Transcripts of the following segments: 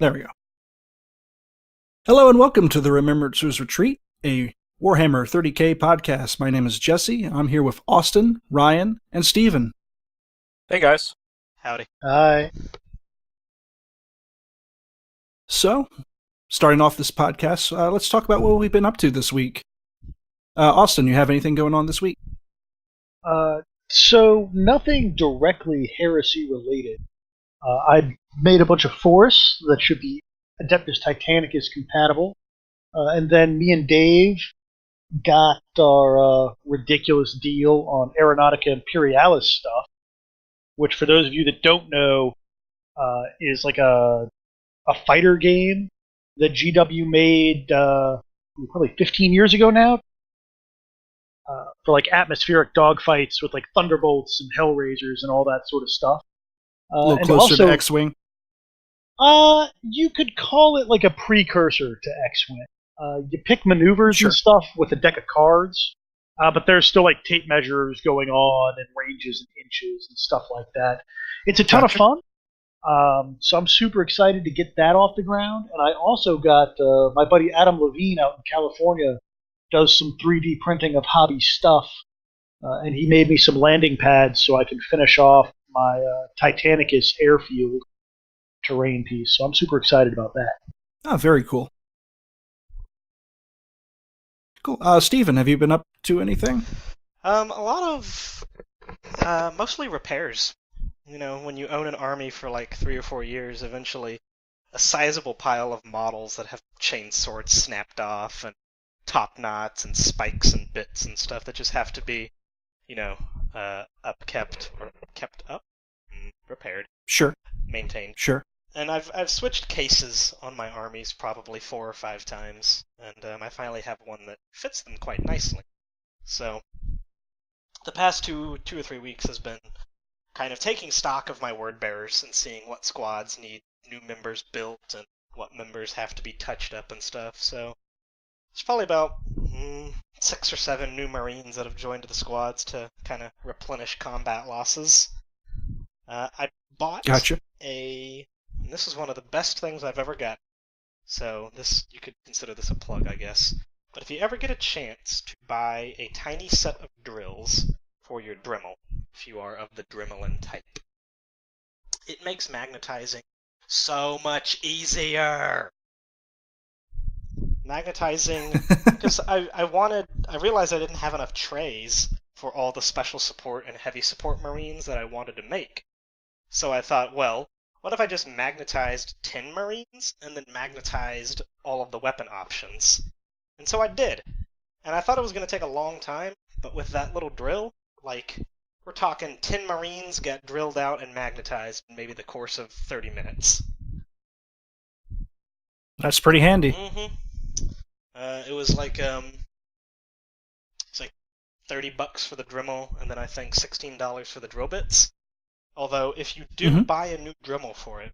There we go. Hello and welcome to the Remembrancer's Retreat, a Warhammer 30K podcast. My name is Jesse. I'm here with Austin, Ryan, and Steven. Hey guys. Howdy. Hi. So, starting off this podcast, let's talk about what we've been up to this week. Austin, you have anything going on this week? So nothing directly heresy related. I made a bunch of forests that should be Adeptus Titanicus compatible, and then me and Dave got our ridiculous deal on Aeronautica Imperialis stuff, which for those of you that don't know, is like a fighter game that GW made probably 15 years ago now, for like atmospheric dogfights with like thunderbolts and hellraisers and all that sort of stuff. A little closer to X-Wing? You could call it like a precursor to X-Wing. You pick maneuvers and stuff with a deck of cards, but there's still like tape measures going on and ranges and inches and stuff like that. It's a ton of fun, so I'm super excited to get that off the ground. And I also got my buddy Adam Levine out in California does some 3D printing of hobby stuff, and he made me some landing pads so I can finish off my Titanicus airfield terrain piece. So I'm super excited about that. Oh, very cool. Cool. Steven, have you been up to anything? A lot of mostly repairs. You know, when you own an army for like 3 or 4 years, eventually a sizable pile of models that have chain swords snapped off and top knots and spikes and bits and stuff that just have to be, upkept or kept up, repaired. Sure. Maintained. Sure. And I've switched cases on my armies probably 4 or 5 times, and I finally have one that fits them quite nicely. So the past two or 3 weeks has been kind of taking stock of my word bearers and seeing what squads need new members built and what members have to be touched up and stuff. So there's probably about 6 or 7 new Marines that have joined the squads to kind of replenish combat losses. I bought and this is one of the best things I've ever got. So you could consider this a plug, I guess. But if you ever get a chance to buy a tiny set of drills for your Dremel, if you are of the Dremelin type, it makes magnetizing so much easier. Magnetizing, because I realized I didn't have enough trays for all the special support and heavy support Marines that I wanted to make. So I thought, well, what if I just magnetized 10 Marines and then magnetized all of the weapon options? And so I did. And I thought it was going to take a long time, but with that little drill, we're talking 10 Marines get drilled out and magnetized in maybe the course of 30 minutes. That's pretty handy. Mm-hmm. It was like $30 for the Dremel, and then I think $16 for the drill bits. Although, if you do buy a new Dremel for it,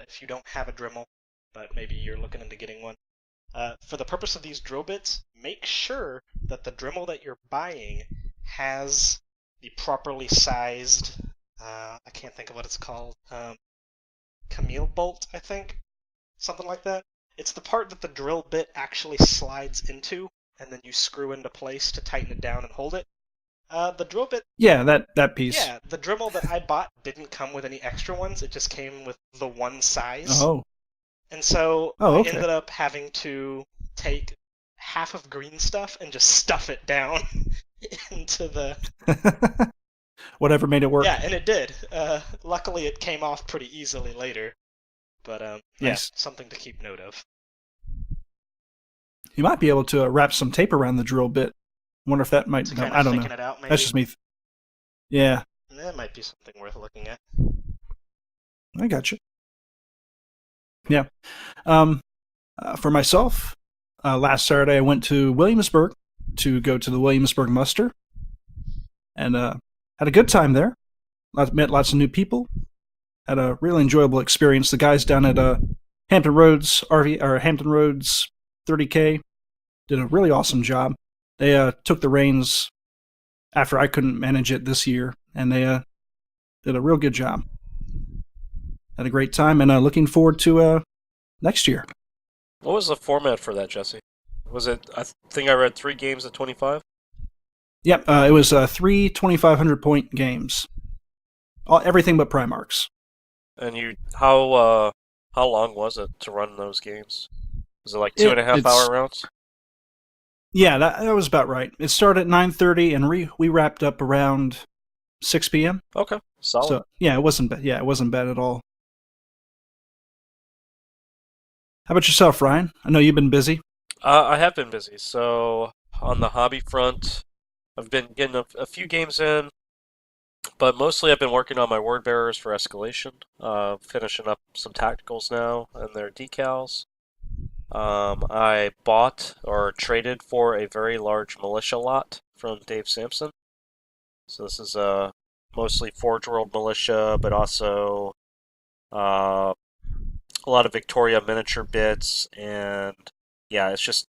if you don't have a Dremel, but maybe you're looking into getting one, for the purpose of these drill bits, make sure that the Dremel that you're buying has the properly sized, I can't think of what it's called, Camille bolt, I think? Something like that. It's the part that the drill bit actually slides into, and then you screw into place to tighten it down and hold it. The drill bit... Yeah, that piece. Yeah, the Dremel that I bought didn't come with any extra ones. It just came with the one size. Oh. And so I ended up having to take half of green stuff and just stuff it down into the... Whatever made it work. Yeah, and it did. Luckily, it came off pretty easily later. But, nice. Something to keep note of. You might be able to wrap some tape around the drill bit. Wonder if that might... No, I don't know. It out, maybe. That's just me. Yeah. That might be something worth looking at. I gotcha. Yeah. For myself, last Saturday I went to Williamsburg to go to the Williamsburg muster. And had a good time there. Met lots of new people. Had a really enjoyable experience. The guys down at Hampton Roads 30K did a really awesome job. They took the reins after I couldn't manage it this year, and they did a real good job. Had a great time, and looking forward to next year. What was the format for that, Jesse? Was it? I think I read 3 games at 25. Yep, it was 3 2,500-point games. Everything but Primarchs. And how long was it to run those games? Was it like 2.5 hour rounds? Yeah, that was about right. It started at 9:30, and we wrapped up around 6 p.m. Okay, solid. So yeah, it wasn't bad. Yeah, it wasn't bad at all. How about yourself, Ryan? I know you've been busy. I have been busy. So on the hobby front, I've been getting a few games in, but mostly I've been working on my word bearers for escalation. Finishing up some tacticals now and their decals. I bought or traded for a very large militia lot from Dave Sampson. So this is mostly Forge World militia, but also a lot of Victoria miniature bits, and yeah, it's just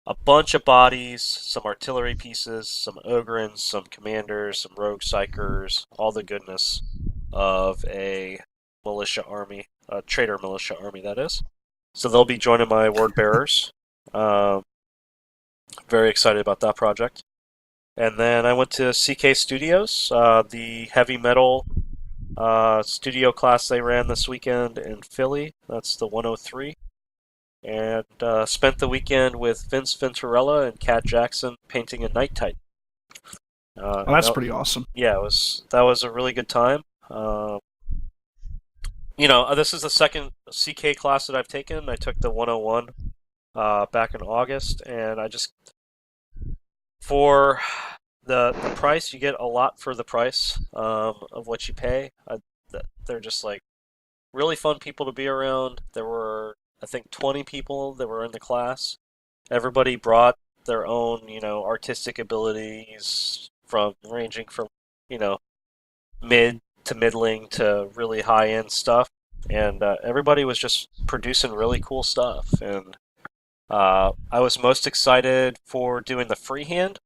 a bunch of bodies, some artillery pieces, some Ogrins, some commanders, some rogue psychers, all the goodness of a militia army, a traitor militia army, that is. So they'll be joining my word bearers. Very excited about that project. And then I went to CK Studios, the heavy metal studio class they ran this weekend in Philly. That's the 103. And spent the weekend with Vince Venturella and Kat Jackson painting a Night Titan. Oh, that's pretty awesome. Yeah, that was a really good time. This is the second CK class that I've taken. I took the 101 back in August, and I just, for the price, you get a lot for the price of what you pay. They're just like really fun people to be around. There were, I think, 20 people that were in the class. Everybody brought their own, artistic abilities, ranging from, mid to middling to really high-end stuff, and everybody was just producing really cool stuff. And I was most excited for doing the freehand.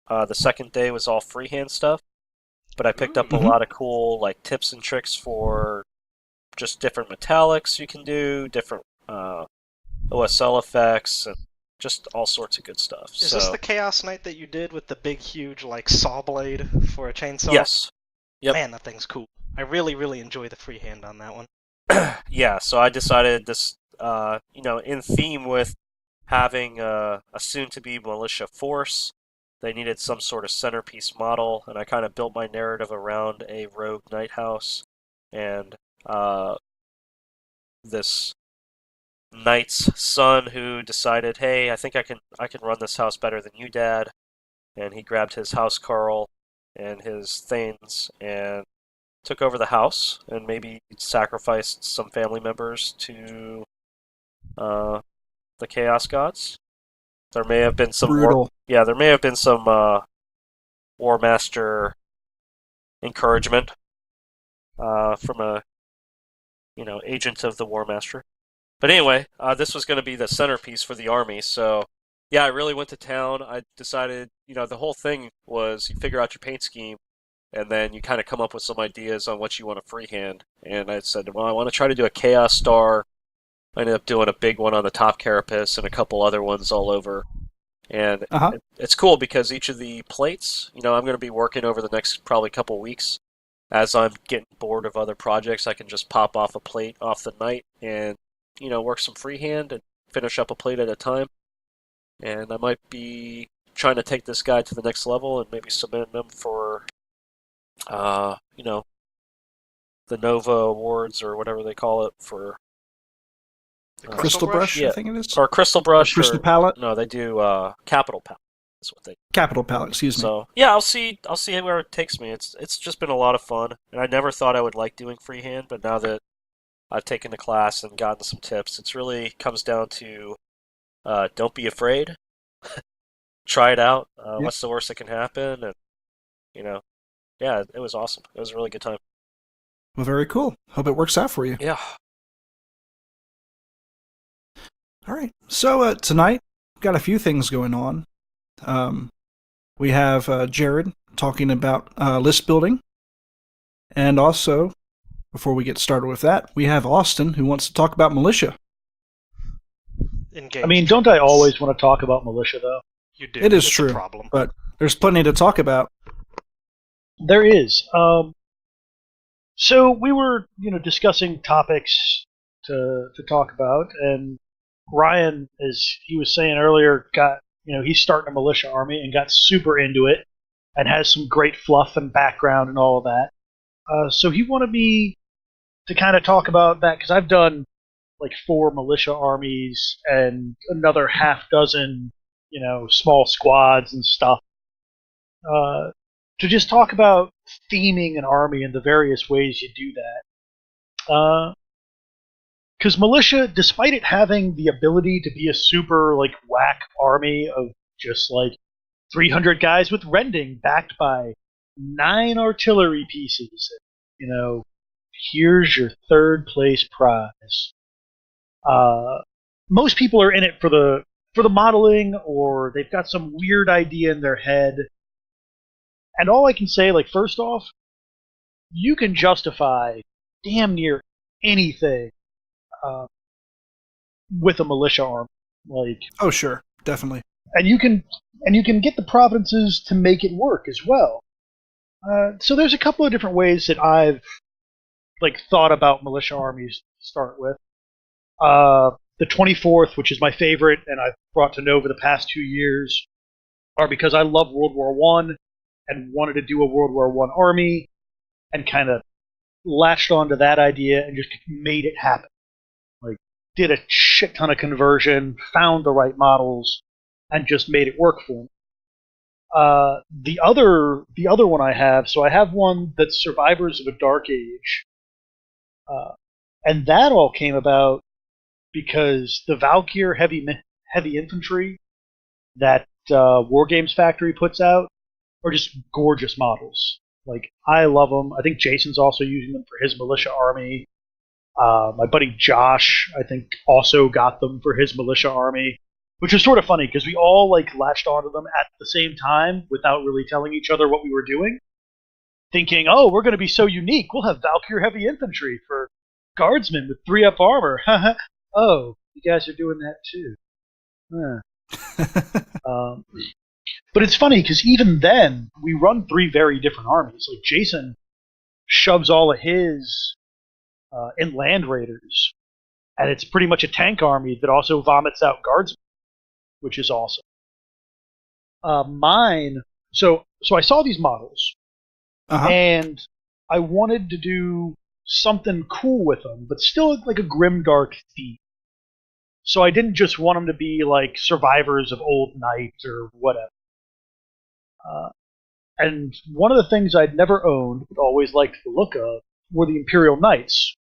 The second day was all freehand stuff, but I picked up a lot of cool tips and tricks for just different metallics you can do, different OSL effects, and just all sorts of good stuff. Is this the Chaos Knight that you did with the big, huge, saw blade for a chainsaw? Yes. Yep. Man, that thing's cool. I really, really enjoy the freehand on that one. Yeah, so I decided this, in theme with having a soon-to-be militia force, they needed some sort of centerpiece model, and I kind of built my narrative around a rogue night house, and this knight's son who decided, hey, I think I can run this house better than you, Dad, and he grabbed his housecarl and his thanes and took over the house, and maybe sacrificed some family members to the Chaos Gods. There may have been some there may have been some War Master encouragement from a agent of the War Master. But anyway, this was going to be the centerpiece for the army, so yeah, I really went to town. I decided, the whole thing was you figure out your paint scheme, and then you kind of come up with some ideas on what you want to freehand. And I said, well, I want to try to do a Chaos Star. I ended up doing a big one on the top carapace and a couple other ones all over. And it's cool because each of the plates, I'm going to be working over the next probably couple weeks. As I'm getting bored of other projects, I can just pop off a plate off the night and, work some freehand and finish up a plate at a time. And I might be trying to take this guy to the next level and maybe submit him for, the Nova Awards or whatever they call it for... Crystal Brush, I think it is? Or Crystal Brush. Crystal Palette? No, they do Capital Palette. That's what they do. Capital Palette, excuse me. So, yeah, I'll see where it takes me. It's just been a lot of fun. And I never thought I would like doing freehand, but now that I've taken the class and gotten some tips, it really comes down to don't be afraid. Try it out. What's the worst that can happen? And, yeah, it was awesome. It was a really good time. Well, very cool. Hope it works out for you. Yeah. All right. So tonight, we've got a few things going on. We have Jared talking about list building. And also, before we get started with that, we have Austin who wants to talk about Militia. engage. I mean, don't I always want to talk about militia, though? You do. It is it's true. A problem. But there's plenty to talk about. There is. So we were, discussing topics to talk about, and Ryan, as he was saying earlier, he's starting a militia army and got super into it, and has some great fluff and background and all of that. So he wanted me to kind of talk about that because I've done like 4 militia armies and another half dozen, small squads and stuff. To just talk about theming an army and the various ways you do that. Because militia, despite it having the ability to be a super like whack army of just like 300 guys with rending backed by 9 artillery pieces, here's your 3rd place prize. Most people are in it for the modeling, or they've got some weird idea in their head. And all I can say, like, first off, you can justify damn near anything with a militia army. Like, Oh, sure. Definitely. and you can get the provinces to make it work as well. So there's a couple of different ways that I've like thought about militia armies to start with. The 24th, which is my favorite, and I've brought to know over the past 2 years, are because I love World War I and wanted to do a World War I army, and kind of latched onto that idea and just made it happen. Like, did a shit ton of conversion, found the right models, and just made it work for me. The other one I have, so I have one that's Survivors of a Dark Age, and that all came about because the Valkyr heavy infantry that War Games Factory puts out are just gorgeous models. Like, I love them. I think Jason's also using them for his militia army. My buddy Josh, I think, also got them for his militia army, which is sort of funny because we all like latched onto them at the same time without really telling each other what we were doing, thinking, "Oh, we're going to be so unique. We'll have Valkyr heavy infantry for guardsmen with 3-up armor." Oh, you guys are doing that too. But it's funny because even then, we run 3 very different armies. Like, Jason shoves all of his in Land Raiders, and it's pretty much a tank army that also vomits out guardsmen, which is awesome. Mine, so I saw these models, and I wanted to do something cool with them, but still like a grimdark theme. So I didn't just want them to be like survivors of old knights or whatever. And one of the things I'd never owned, but always liked the look of, were the Imperial Knights.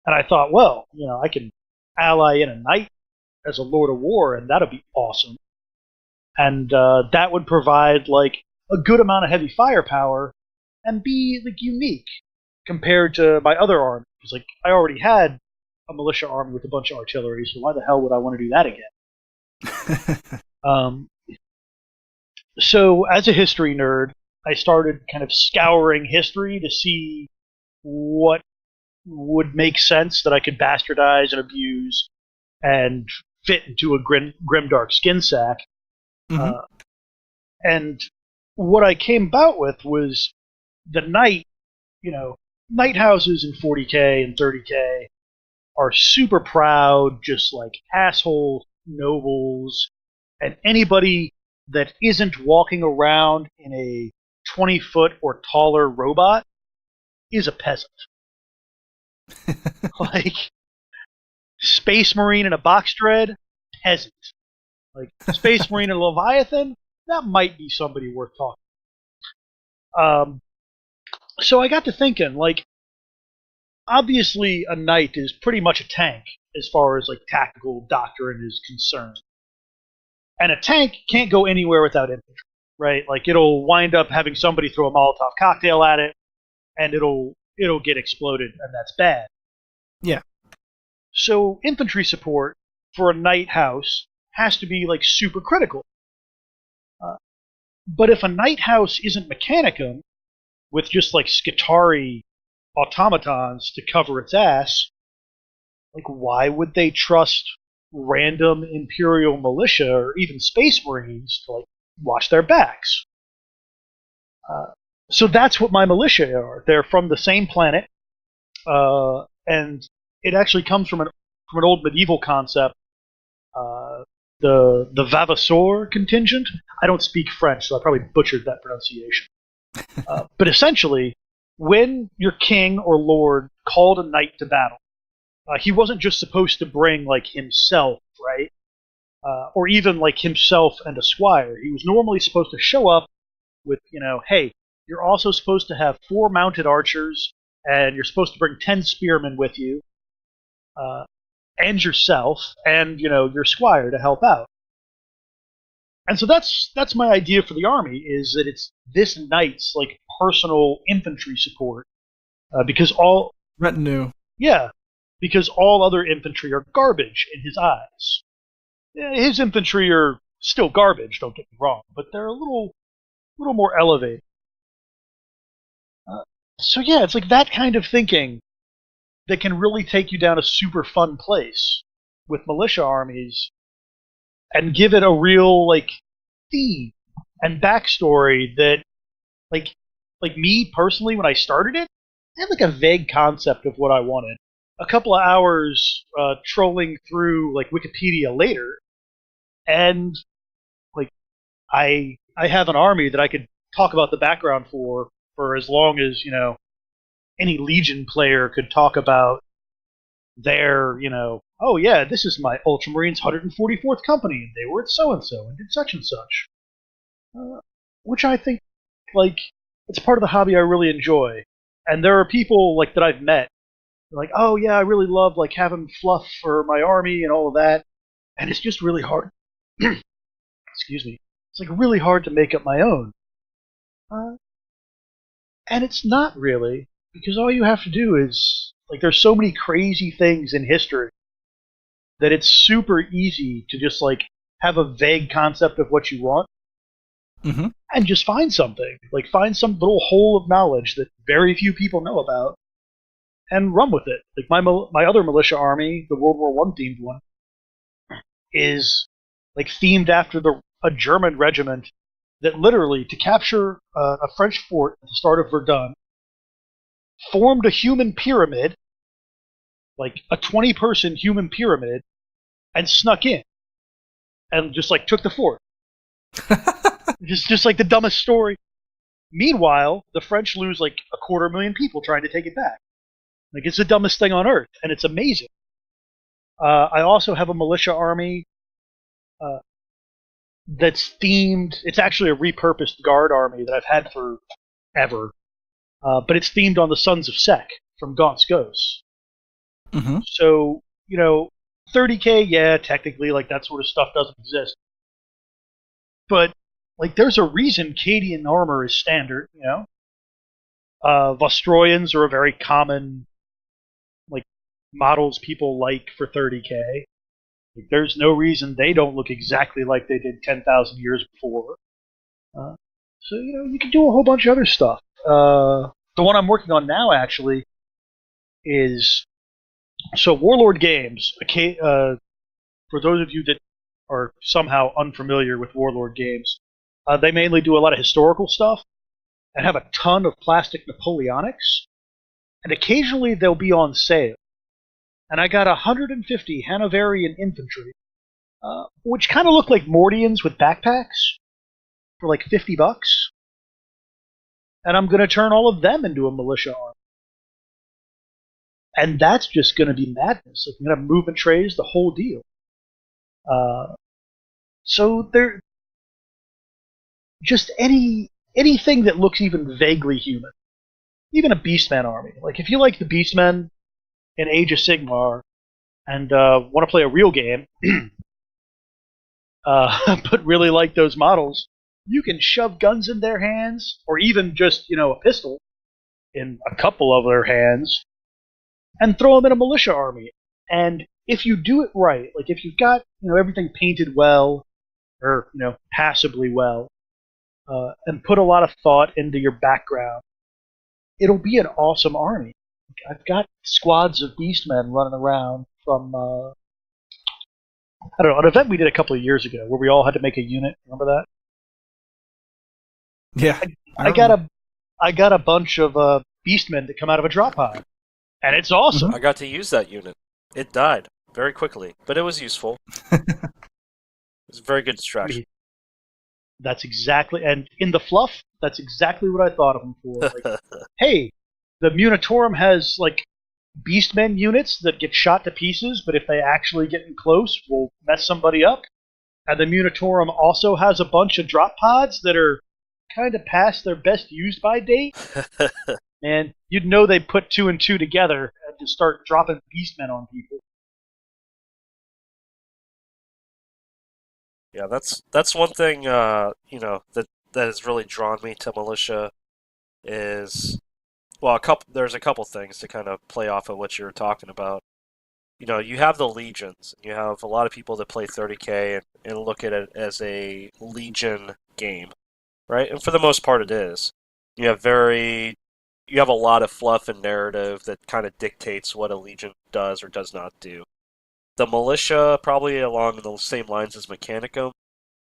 And I thought, well, I can ally in a knight as a Lord of War, and that'd be awesome. And that would provide like a good amount of heavy firepower and be like unique compared to my other army. Because like I already had a militia army with a bunch of artillery, so why the hell would I want to do that again? So as a history nerd, I started kind of scouring history to see what would make sense that I could bastardize and abuse and fit into a grimdark skin sack. And what I came about with was the knight, knight houses in 40k and 30k are super proud, just like asshole nobles, and anybody that isn't walking around in a 20-foot or taller robot is a peasant. Like, Space Marine in a box dread, peasant. Like, Space Marine and Leviathan, that might be somebody worth talking. So I got to thinking, like, obviously a knight is pretty much a tank as far as like tactical doctrine is concerned. And a tank can't go anywhere without infantry, right? Like, it'll wind up having somebody throw a Molotov cocktail at it, and it'll get exploded, and that's bad. Yeah. So infantry support for a knight house has to be like super critical. But if a knight house isn't Mechanicum, with just like Skitarii automatons to cover its ass, like, why would they trust random Imperial militia or even Space Marines to like watch their backs. So that's what my militia are. They're from the same planet, and it actually comes from an old medieval concept. The Vavasseur contingent. I don't speak French, so I probably butchered that pronunciation. But essentially, when your king or lord called a knight to battle, he wasn't just supposed to bring like himself, right? Or even like himself and a squire. He was normally supposed to show up with, hey, you're also supposed to have 4 mounted archers, and you're supposed to bring 10 spearmen with you, and yourself, and your squire to help out. And so that's my idea for the army, is that it's this knight's like personal infantry support, because all Retinue. because all other infantry are garbage in his eyes. His infantry are still garbage, don't get me wrong, but they're a little more elevated. So yeah, it's like that kind of thinking that can really take you down a super fun place with militia armies and give it a real like theme and backstory that like me personally, when I started it, I had like a vague concept of what I wanted. A couple of hours trolling through like Wikipedia later, and like I have an army that I could talk about the background for as long as any Legion player could talk about their oh yeah, this is my Ultramarines 144th Company, and they were at so and so and did such and such, which I think like it's part of the hobby I really enjoy. And there are people like that I've met like, oh yeah, I really love like having fluff for my army and all of that, and it's just really hard. Excuse me. It's like really hard to make up my own. And it's not really, because all you have to do is like there's so many crazy things in history that it's super easy to just like have a vague concept of what you want, and just find something. Like find some little hole of knowledge that very few people know about, and run with it. Like my other militia army, the World War I themed one, is like themed after a German regiment that literally, to capture a French fort at the start of Verdun, formed a human pyramid, like a 20-person human pyramid, and snuck in, and just like took the fort. just like the dumbest story. Meanwhile, the French lose like 250,000 people trying to take it back. Like it's the dumbest thing on earth, and it's amazing. I also have a militia army that's themed. It's actually a repurposed guard army that I've had forever, but it's themed on the Sons of Sek from Gaunt's Ghosts. So 30K, yeah, technically, like that sort of stuff doesn't exist, but like there's a reason Cadian armor is standard. Vostroyans are a very common like models people like for 30K. Like, there's no reason they don't look exactly like they did 10,000 years before. So you can do a whole bunch of other stuff. The one I'm working on now actually is Warlord Games. For those of you that are somehow unfamiliar with Warlord Games, they mainly do a lot of historical stuff and have a ton of plastic Napoleonics, and occasionally they'll be on sale. And I got 150 Hanoverian infantry, which kind of look like Mordians with backpacks, for like $50. And I'm going to turn all of them into a militia army. And that's just going to be madness. Like, I'm going to have movement trays, the whole deal. So they're just anything that looks even vaguely human. Even a Beastman army. Like, if you like the Beastmen in Age of Sigmar and want to play a real game, but really like those models, you can shove guns in their hands, or even just, a pistol in a couple of their hands, and throw them in a militia army. And if you do it right, like if you've got, everything painted well, or, passably well, and put a lot of thought into your background, it'll be an awesome army. I've got squads of beastmen running around from I don't know, an event we did a couple of years ago where we all had to make a unit. Remember that? Yeah. I got a bunch of beastmen that come out of a drop pod, and it's awesome. I got to use that unit. It died very quickly, but it was useful. It was a very good I distraction. mean, that's exactly, and in the fluff, that's exactly what I thought of them for. Like, hey, the Munitorum has like beastmen units that get shot to pieces, but if they actually get in close, will mess somebody up. And the Munitorum also has a bunch of drop pods that are kind of past their best used by date. And you'd know they put 2 and 2 together and just start dropping beastmen on people. Yeah, that's one thing that has really drawn me to Militia is there's a couple things to kind of play off of what you were talking about. You have the legions, and you have a lot of people that play 30K and look at it as a legion game, right? And for the most part, it is. You have a lot of fluff and narrative that kind of dictates what a legion does or does not do. The Militia, probably along the same lines as Mechanicum,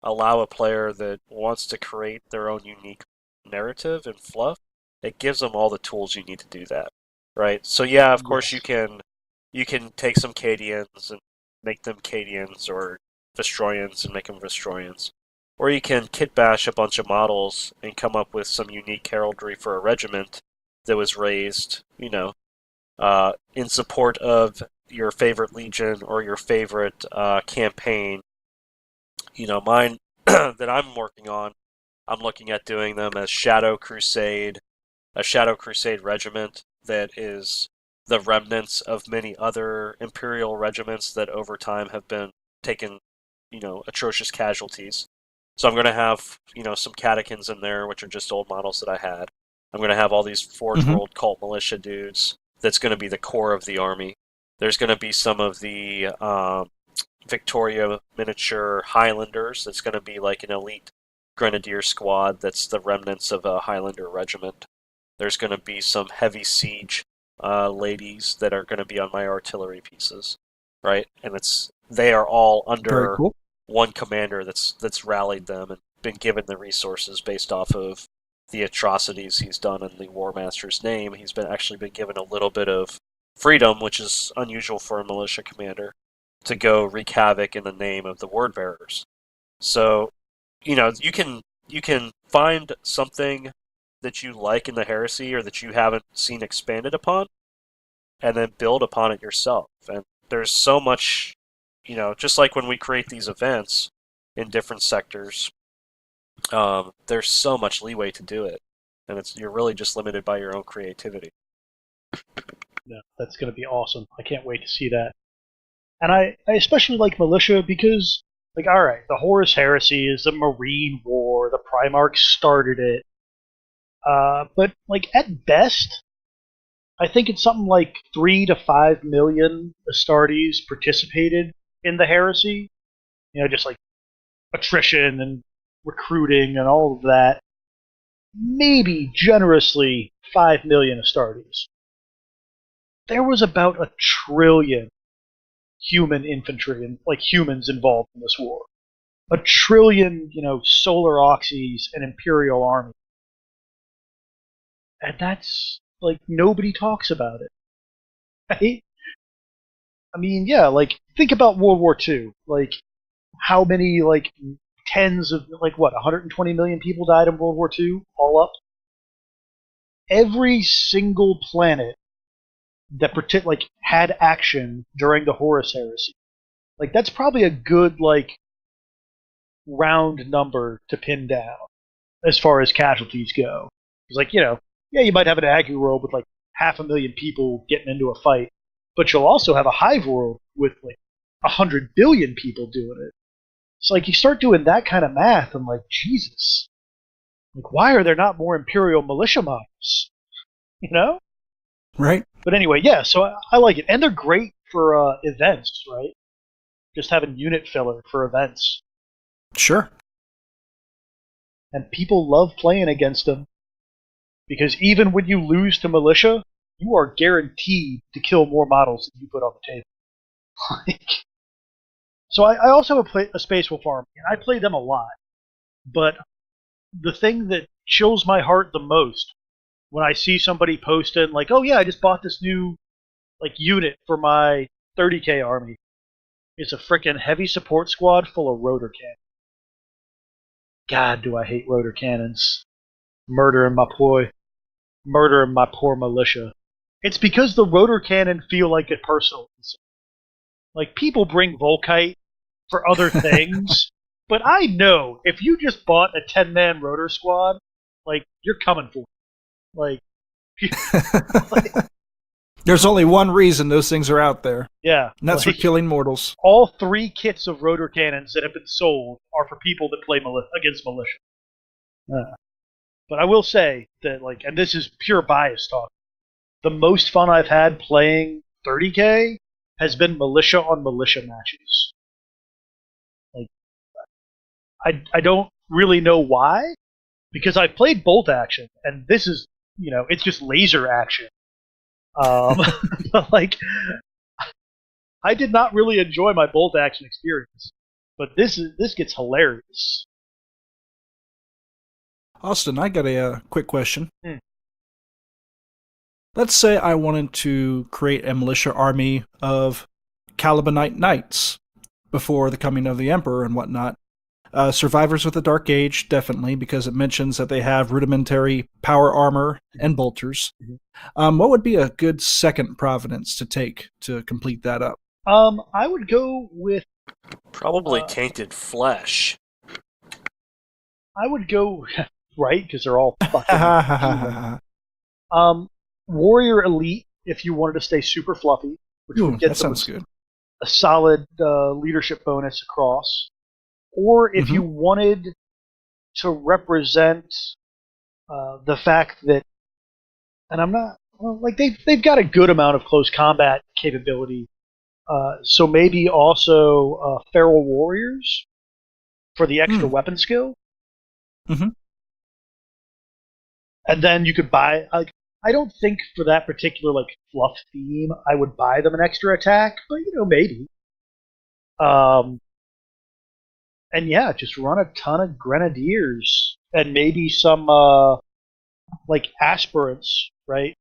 allow a player that wants to create their own unique narrative and fluff. It gives them all the tools you need to do that, right? So yeah, of course you can take some Cadians and make them Cadians, or Vestroyans and make them Vestroyans. Or you can kit bash a bunch of models and come up with some unique heraldry for a regiment that was raised, in support of your favorite legion or your favorite campaign. Mine that I'm working on, I'm looking at doing them as Shadow Crusade, a Shadow Crusade regiment that is the remnants of many other Imperial regiments that over time have been taken, atrocious casualties. So I'm going to have, some catechins in there, which are just old models that I had. I'm going to have all these Forge World Cult Militia dudes. That's going to be the core of the army. There's going to be some of the Victoria miniature Highlanders. That's going to be like an elite Grenadier squad that's the remnants of a Highlander regiment. There's going to be some heavy siege ladies that are going to be on my artillery pieces, right? And they are all under one commander that's rallied them and been given the resources based off of the atrocities he's done in the War Master's name. He's actually been given a little bit of freedom, which is unusual for a militia commander, to go wreak havoc in the name of the Word Bearers. So, you can find something that you like in the heresy or that you haven't seen expanded upon, and then build upon it yourself. And there's so much, just like when we create these events in different sectors, there's so much leeway to do it, and you're really just limited by your own creativity. Yeah, that's going to be awesome. I can't wait to see that. And I especially like Militia because, like, alright, the Horus Heresy is a Marine war, the Primarchs started it, but, like, at best, I think it's something like 3 to 5 million Astartes participated in the Heresy. Just like attrition and recruiting and all of that. Maybe generously 5 million Astartes. There was about 1 trillion human infantry and humans involved in this war. 1 trillion, solar oxys and Imperial army. And that's nobody talks about it. Right? I mean, yeah, think about World War II. How many tens of 120 million people died in World War II, all up? Every single planet that had action during the Horus Heresy. That's probably a good round number to pin down as far as casualties go. It's you might have an Agu world with 500,000 people getting into a fight, but you'll also have a hive world with 100 billion people doing it. So you start doing that kind of math, and Jesus, why are there not more Imperial militia models? Right. But anyway, yeah. So I like it, and they're great for events, right? Just having unit filler for events. Sure. And people love playing against them because even when you lose to militia, you are guaranteed to kill more models than you put on the table. So I also have a Space Wolf army, and I play them a lot. But the thing that chills my heart the most when I see somebody posting like, "Oh yeah, I just bought this new unit for my 30k army," is a frickin' heavy support squad full of rotor cannons. God, do I hate rotor cannons! Murdering my poor militia. It's because the rotor cannon feel like a personal insult. Like, people bring Volkite for other things, but I know if you just bought a 10-man rotor squad, like, you're coming for it. Like, There's only one reason those things are out there, yeah. and that's for killing mortals. All 3 kits of rotor cannons that have been sold are for people that play against militia. But I will say that, and this is pure bias talk, the most fun I've had playing 30k has been militia on militia matches. Like, I don't really know why, because I've played bolt action, and this is, it's just laser action. But I did not really enjoy my bolt action experience, but this gets hilarious. Austin, I got a quick question. Let's say I wanted to create a militia army of Calibanite knights before the coming of the Emperor and whatnot. Survivors of the Dark Age, definitely, because it mentions that they have rudimentary power armor and bolters. What would be a good second providence to take to complete that up? I would go with... Probably tainted flesh. I would go... right, because they're all fucking... Warrior Elite, if you wanted to stay super fluffy, which would get that sounds good. A solid leadership bonus across. Or if you wanted to represent the fact that, and I'm not, they've got a good amount of close combat capability, so maybe also Feral Warriors for the extra weapon skill. And then you could buy, I don't think for that particular fluff theme I would buy them an extra attack, but maybe. And yeah, just run a ton of grenadiers and maybe some aspirants, right?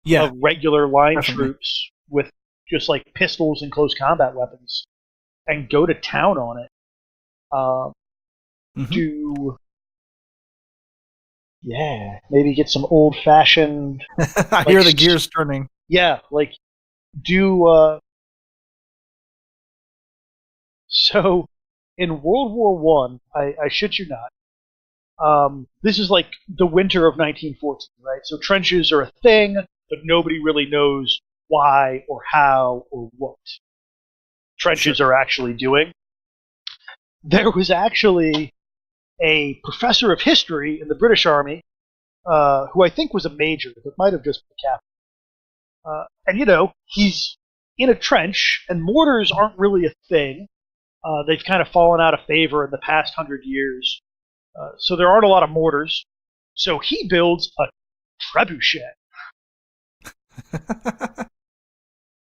Yeah, of regular line definitely. troops with just pistols and close combat weapons, and go to town on it. Maybe get some old fashioned. I hear the gears turning. Yeah, So, in World War One, I shit you not. This is the winter of 1914, right? So trenches are a thing, but nobody really knows why or how or what trenches are actually doing. There was actually a professor of history in the British Army, who I think was a major, but might have just been a captain. And he's in a trench, and mortars aren't really a thing. They've kind of fallen out of favor in the past 100 years. So there aren't a lot of mortars. So he builds a trebuchet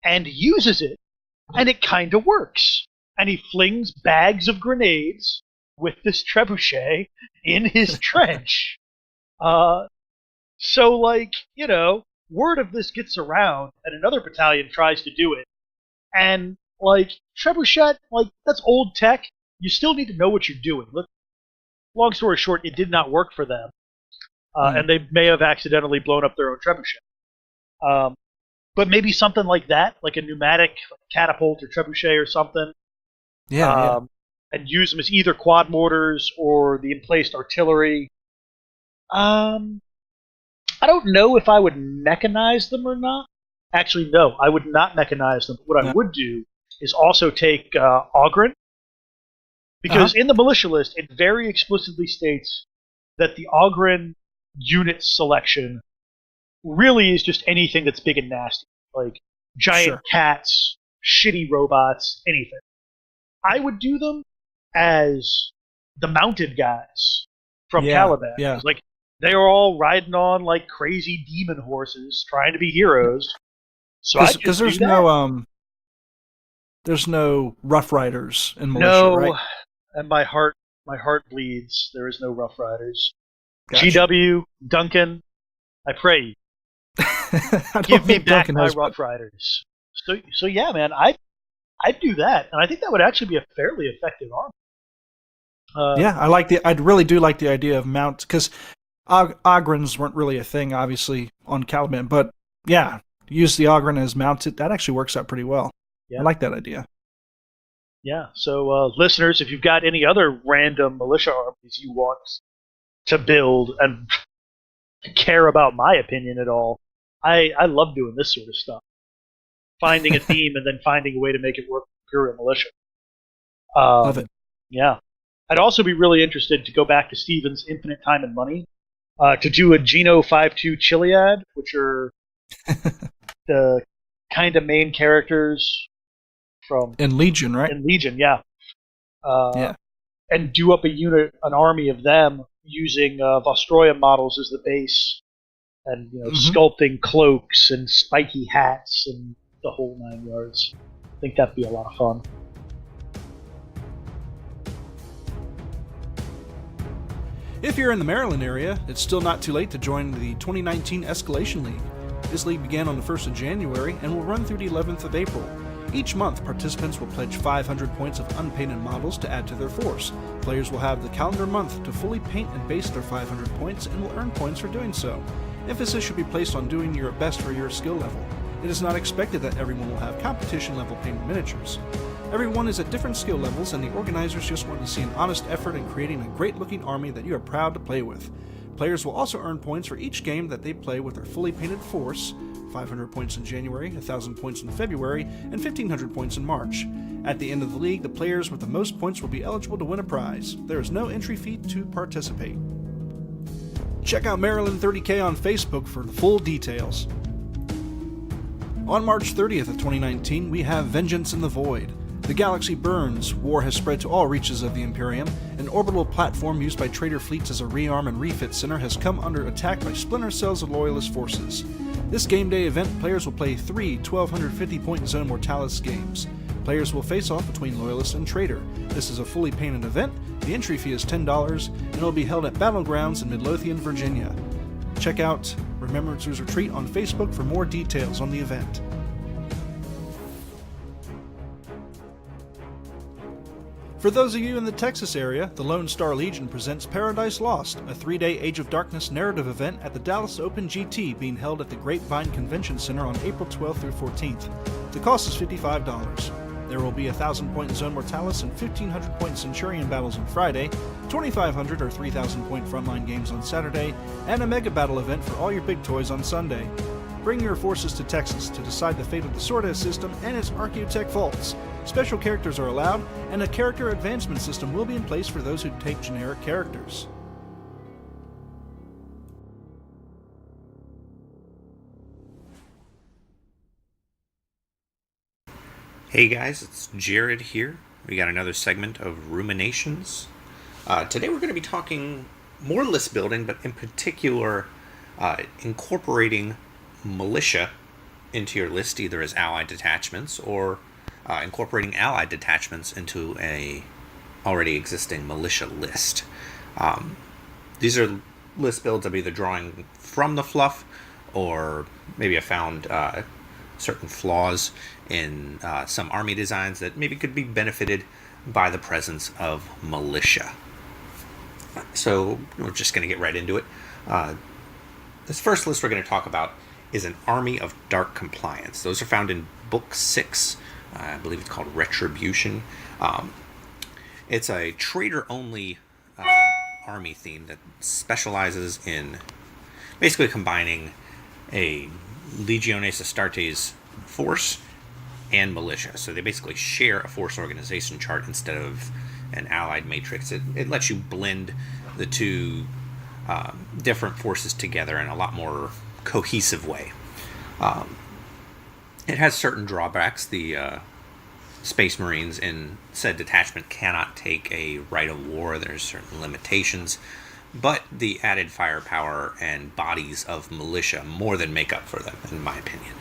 and uses it, and it kind of works. And he flings bags of grenades with this trebuchet in his trench. So, word of this gets around, and another battalion tries to do it. And, trebuchet, that's old tech. You still need to know what you're doing. Long story short, it did not work for them. And they may have accidentally blown up their own trebuchet. But maybe something like that, like a pneumatic catapult or trebuchet or something. Yeah. And use them as either quad mortars or the emplaced artillery. I don't know if I would mechanize them or not. Actually, no, I would not mechanize them. What I would do is also take Ogren. Because in the militia list, it very explicitly states that the Ogren unit selection really is just anything that's big and nasty. Like giant cats, shitty robots, anything. I would do them as the mounted guys from Caliban. Yeah. They are all riding on crazy demon horses, trying to be heroes. So because there's no There's no Rough Riders in Militia, No, right? and my heart bleeds. There is no Rough Riders. Gotcha. GW, Duncan, I pray you, I don't give me think back Duncan my has Rough Riders. So yeah, man, I'd do that, and I think that would actually be a fairly effective army. Yeah, I really do like the idea of mount, because Ogrins weren't really a thing, obviously, on Caliban, but yeah, use the Ogren as mounted. That actually works out pretty well. Yeah. I like that idea. Yeah, so listeners, if you've got any other random militia armies you want to build and care about my opinion at all, I love doing this sort of stuff. Finding a theme and then finding a way to make it work for pure militia. Love it. Yeah. I'd also be really interested to go back to Steven's Infinite Time and Money to do a Geno 5-2 Chiliad, which are the kind of main characters from In Legion, right? in Legion, yeah. Yeah. And do up an army of them using Vostroya models as the base, and sculpting cloaks and spiky hats and the whole 9 yards. I think that'd be a lot of fun. If you're in the Maryland area, it's still not too late to join the 2019 Escalation League. This league began on the 1st of January and will run through the 11th of April. Each month, participants will pledge 500 points of unpainted models to add to their force. Players will have the calendar month to fully paint and base their 500 points and will earn points for doing so. Emphasis should be placed on doing your best for your skill level. It is not expected that everyone will have competition-level painted miniatures. Everyone is at different skill levels, and the organizers just want to see an honest effort in creating a great-looking army that you are proud to play with. Players will also earn points for each game that they play with their fully painted force, 500 points in January, 1,000 points in February, and 1,500 points in March. At the end of the league, the players with the most points will be eligible to win a prize. There is no entry fee to participate. Check out Maryland 30K on Facebook for the full details. On March 30th of 2019, we have Vengeance in the Void. The galaxy burns, war has spread to all reaches of the Imperium, an orbital platform used by trader fleets as a rearm and refit center has come under attack by splinter cells of Loyalist forces. This game day event, players will play 3 1,250-point Zone Mortalis games. Players will face off between Loyalist and Trader. This is a fully painted event, the entry fee is $10, and it will be held at Battlegrounds in Midlothian, Virginia. Check out Remembrancer's Retreat on Facebook for more details on the event. For those of you in the Texas area, the Lone Star Legion presents Paradise Lost, a 3-day Age of Darkness narrative event at the Dallas Open GT being held at the Grapevine Convention Center on April 12th through 14th. The cost is $55. There will be 1,000-point Zone Mortalis and 1,500-point Centurion battles on Friday, 2,500 or 3,000-point frontline games on Saturday, and a mega battle event for all your big toys on Sunday. Bring your forces to Texas to decide the fate of the Sordes system and its Archaeotech vaults. Special characters are allowed, and a character advancement system will be in place for those who take generic characters. Hey guys, it's Jared here. We got another segment of Ruminations. Today we're going to be talking more list building, but in particular incorporating militia into your list, either as allied detachments or incorporating allied detachments into a already existing militia list. These are list builds I'm either drawing from the fluff, or maybe I found certain flaws in some army designs that maybe could be benefited by the presence of militia. So we're just going to get right into it. This first list we're going to talk about is an Army of Dark Compliance. Those are found in Book 6. I believe it's called Retribution. It's a trader-only army theme that specializes in basically combining a Legiones Astartes force and militia. So they basically share a force organization chart instead of an allied matrix. It lets you blend the two different forces together in a lot more cohesive way. It has certain drawbacks. The Space Marines in said detachment cannot take a right of war. There's certain limitations, but the added firepower and bodies of militia more than make up for them, in my opinion.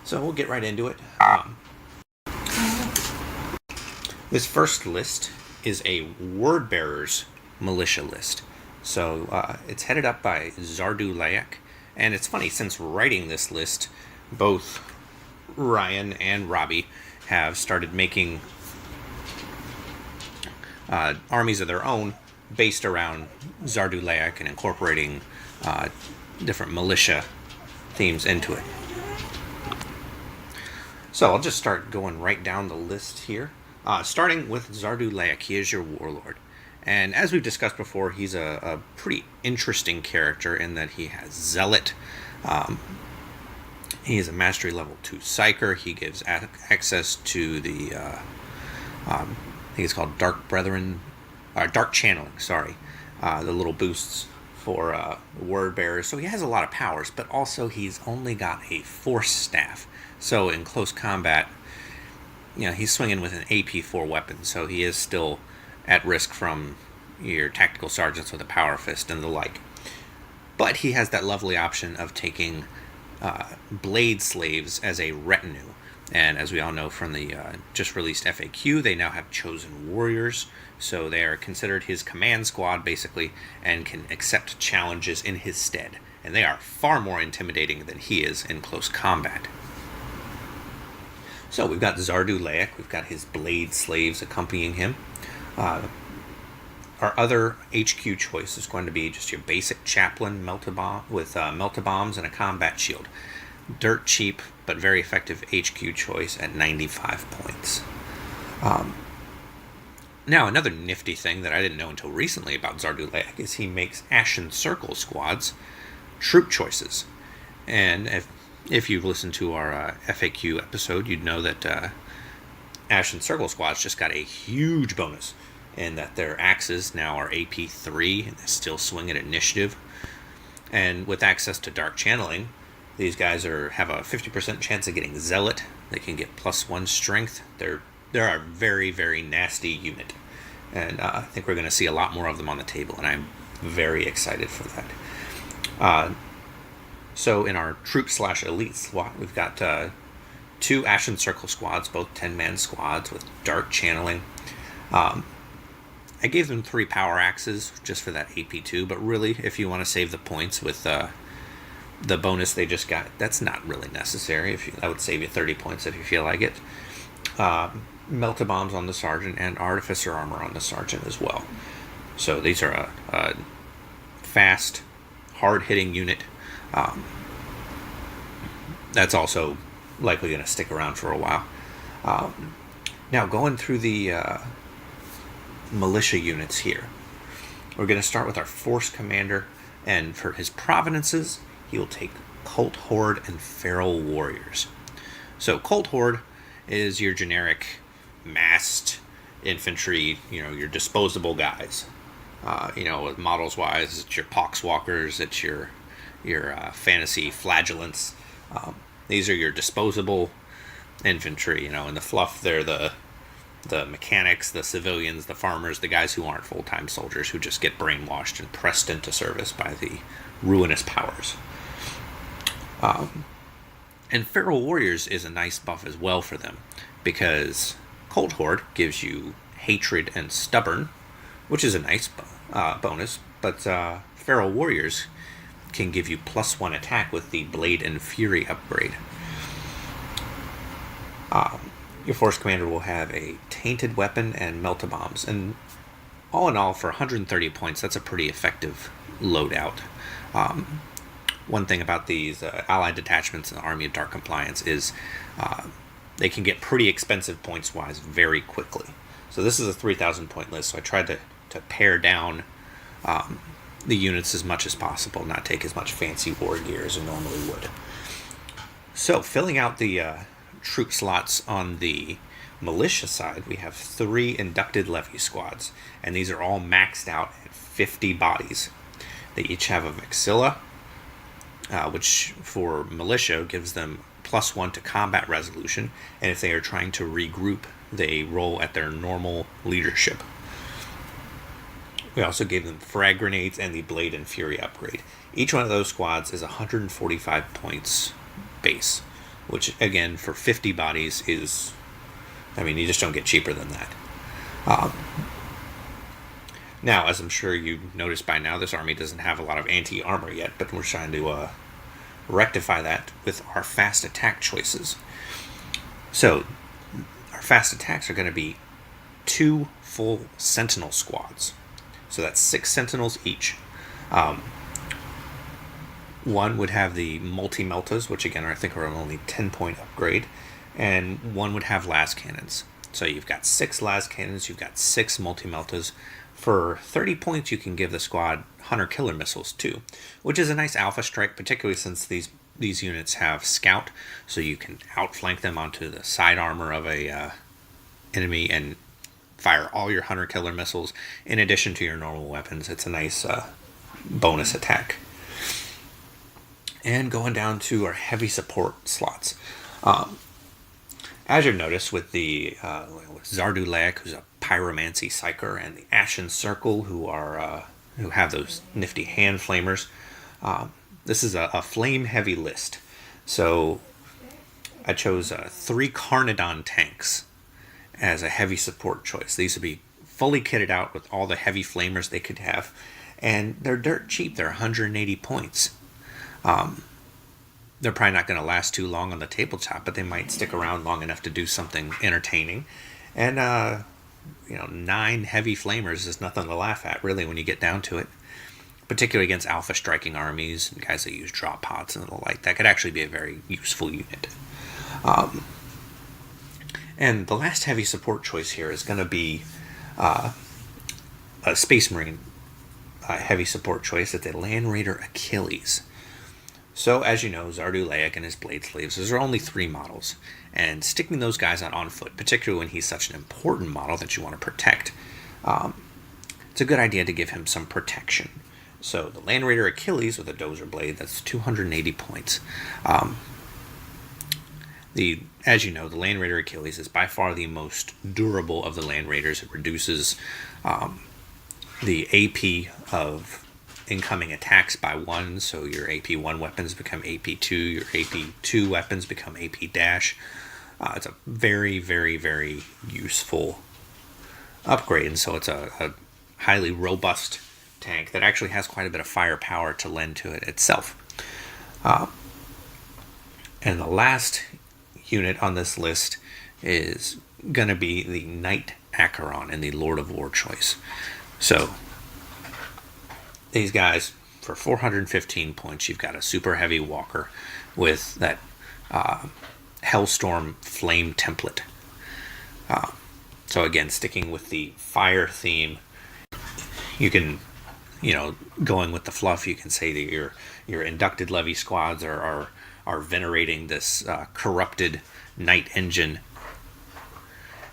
So we'll get right into it. This first list is a Word Bearers militia list. So it's headed up by Zardu Layak. And it's funny, since writing this list, both Ryan and Robbie have started making armies of their own based around Zardu Layak and incorporating different militia themes into it. So I'll just start going right down the list here. Starting with Zardu Layak, he is your warlord. And as we've discussed before, he's a pretty interesting character in that he has Zealot. He is a Mastery Level 2 Psyker. He gives access to the, I think it's called Dark Channeling, the little boosts for Word Bearers. So he has a lot of powers, but also he's only got a Force Staff. So in close combat, he's swinging with an AP4 weapon, so he is still at risk from your tactical sergeants with a power fist and the like. But he has that lovely option of taking blade slaves as a retinue. And as we all know from the just released FAQ, they now have chosen warriors, so they are considered his command squad basically, and can accept challenges in his stead. And they are far more intimidating than he is in close combat. So we've got Zardu Layak, we've got his blade slaves accompanying him. Our other HQ choice is going to be just your basic chaplain with melta-bombs and a combat shield. Dirt cheap, but very effective HQ choice at 95 points. Now, another nifty thing that I didn't know until recently about Zardu Layak is he makes Ashen Circle squads troop choices. And if you've listened to our FAQ episode, you'd know that Ashen Circle squads just got a huge bonus in that their axes now are AP3 and they still swing at initiative. And with access to Dark Channeling, these guys have a 50% chance of getting Zealot. They can get +1 strength. They're a very, very nasty unit. And I think we're going to see a lot more of them on the table, and I'm very excited for that. So in our troop/elite squad, we've got 2 Ashen Circle squads, both 10-man squads with Dark Channeling. I gave them 3 power axes just for that AP2, but really, if you want to save the points with the bonus they just got, that's not really necessary. I would save you 30 points if you feel like it. Melta-bombs on the sergeant and artificer armor on the sergeant as well. So these are a fast, hard-hitting unit. That's also likely going to stick around for a while. Now, going through the militia units here, we're going to start with our force commander, and for his provenances, he will take Cult Horde and Feral Warriors. So Cult Horde is your generic massed infantry, your disposable guys. Models wise, it's your Poxwalkers, it's your fantasy flagellants. These are your disposable infantry. In the fluff, they're the mechanics, the civilians, the farmers, the guys who aren't full-time soldiers, who just get brainwashed and pressed into service by the ruinous powers. And Feral Warriors is a nice buff as well for them, because Cult Horde gives you Hatred and Stubborn, which is a nice bonus, but Feral Warriors can give you +1 attack with the Blade and Fury upgrade. Your force commander will have a Tainted Weapon and Melta-bombs, and all in all, for 130 points, that's a pretty effective loadout. One thing about these allied detachments in the Army of Dark Compliance is they can get pretty expensive points-wise very quickly. So this is a 3,000 point list, so I tried to pare down the units as much as possible, not take as much fancy war gear as I normally would. So filling out the troop slots on the militia side, we have 3 inducted levy squads, and these are all maxed out at 50 bodies. They each have a Vexilla, which for militia gives them +1 to combat resolution, and if they are trying to regroup, they roll at their normal leadership. We also gave them frag grenades and the Blade and Fury upgrade. Each one of those squads is 145 points base, which again for 50 bodies is, you just don't get cheaper than that. Now, as I'm sure you noticed by now, this army doesn't have a lot of anti-armor yet, but we're trying to rectify that with our fast attack choices. So, our fast attacks are going to be 2 full sentinel squads. So that's 6 sentinels each. One would have the multi-meltas, which again I think are only 10-point upgrade, and one would have las cannons. So you've got 6 las cannons, you've got 6 multi-meltas. For 30 points, you can give the squad hunter killer missiles too, which is a nice alpha strike, particularly since these units have scout, so you can outflank them onto the side armor of a enemy and fire all your hunter killer missiles in addition to your normal weapons. It's a nice bonus attack. And going down to our heavy support slots. As you've noticed with the with Zardulek, who's a pyromancy psyker, and the Ashen Circle, who have those nifty hand flamers, this is a flame heavy list. So I chose 3 Carnodon tanks as a heavy support choice. These would be fully kitted out with all the heavy flamers they could have, and they're dirt cheap. They're 180 points. They're probably not going to last too long on the tabletop, but they might stick around long enough to do something entertaining. And 9 heavy flamers is nothing to laugh at, really, when you get down to it. Particularly against alpha striking armies and guys that use drop pods and the like. That could actually be a very useful unit. And the last heavy support choice here is going to be a Space Marine heavy support choice. It's a Land Raider Achilles. So, as you know, Zardulek and his Blade Slaves, those are only 3 models. And sticking those guys out on foot, particularly when he's such an important model that you want to protect, it's a good idea to give him some protection. So, the Land Raider Achilles with a Dozer Blade, that's 280 points. As you know, the Land Raider Achilles is by far the most durable of the Land Raiders. It reduces the AP of incoming attacks by 1, so your AP1 weapons become AP2, your AP2 weapons become AP dash. It's a very, very, very useful upgrade, and so it's a highly robust tank that actually has quite a bit of firepower to lend to it itself. And the last unit on this list is going to be the Knight Acheron in the Lord of War choice. So these guys, for 415 points, you've got a super heavy walker with that Hellstorm flame template. So again, sticking with the fire theme, you can, going with the fluff, you can say that your inducted levy squads are venerating this corrupted Knight engine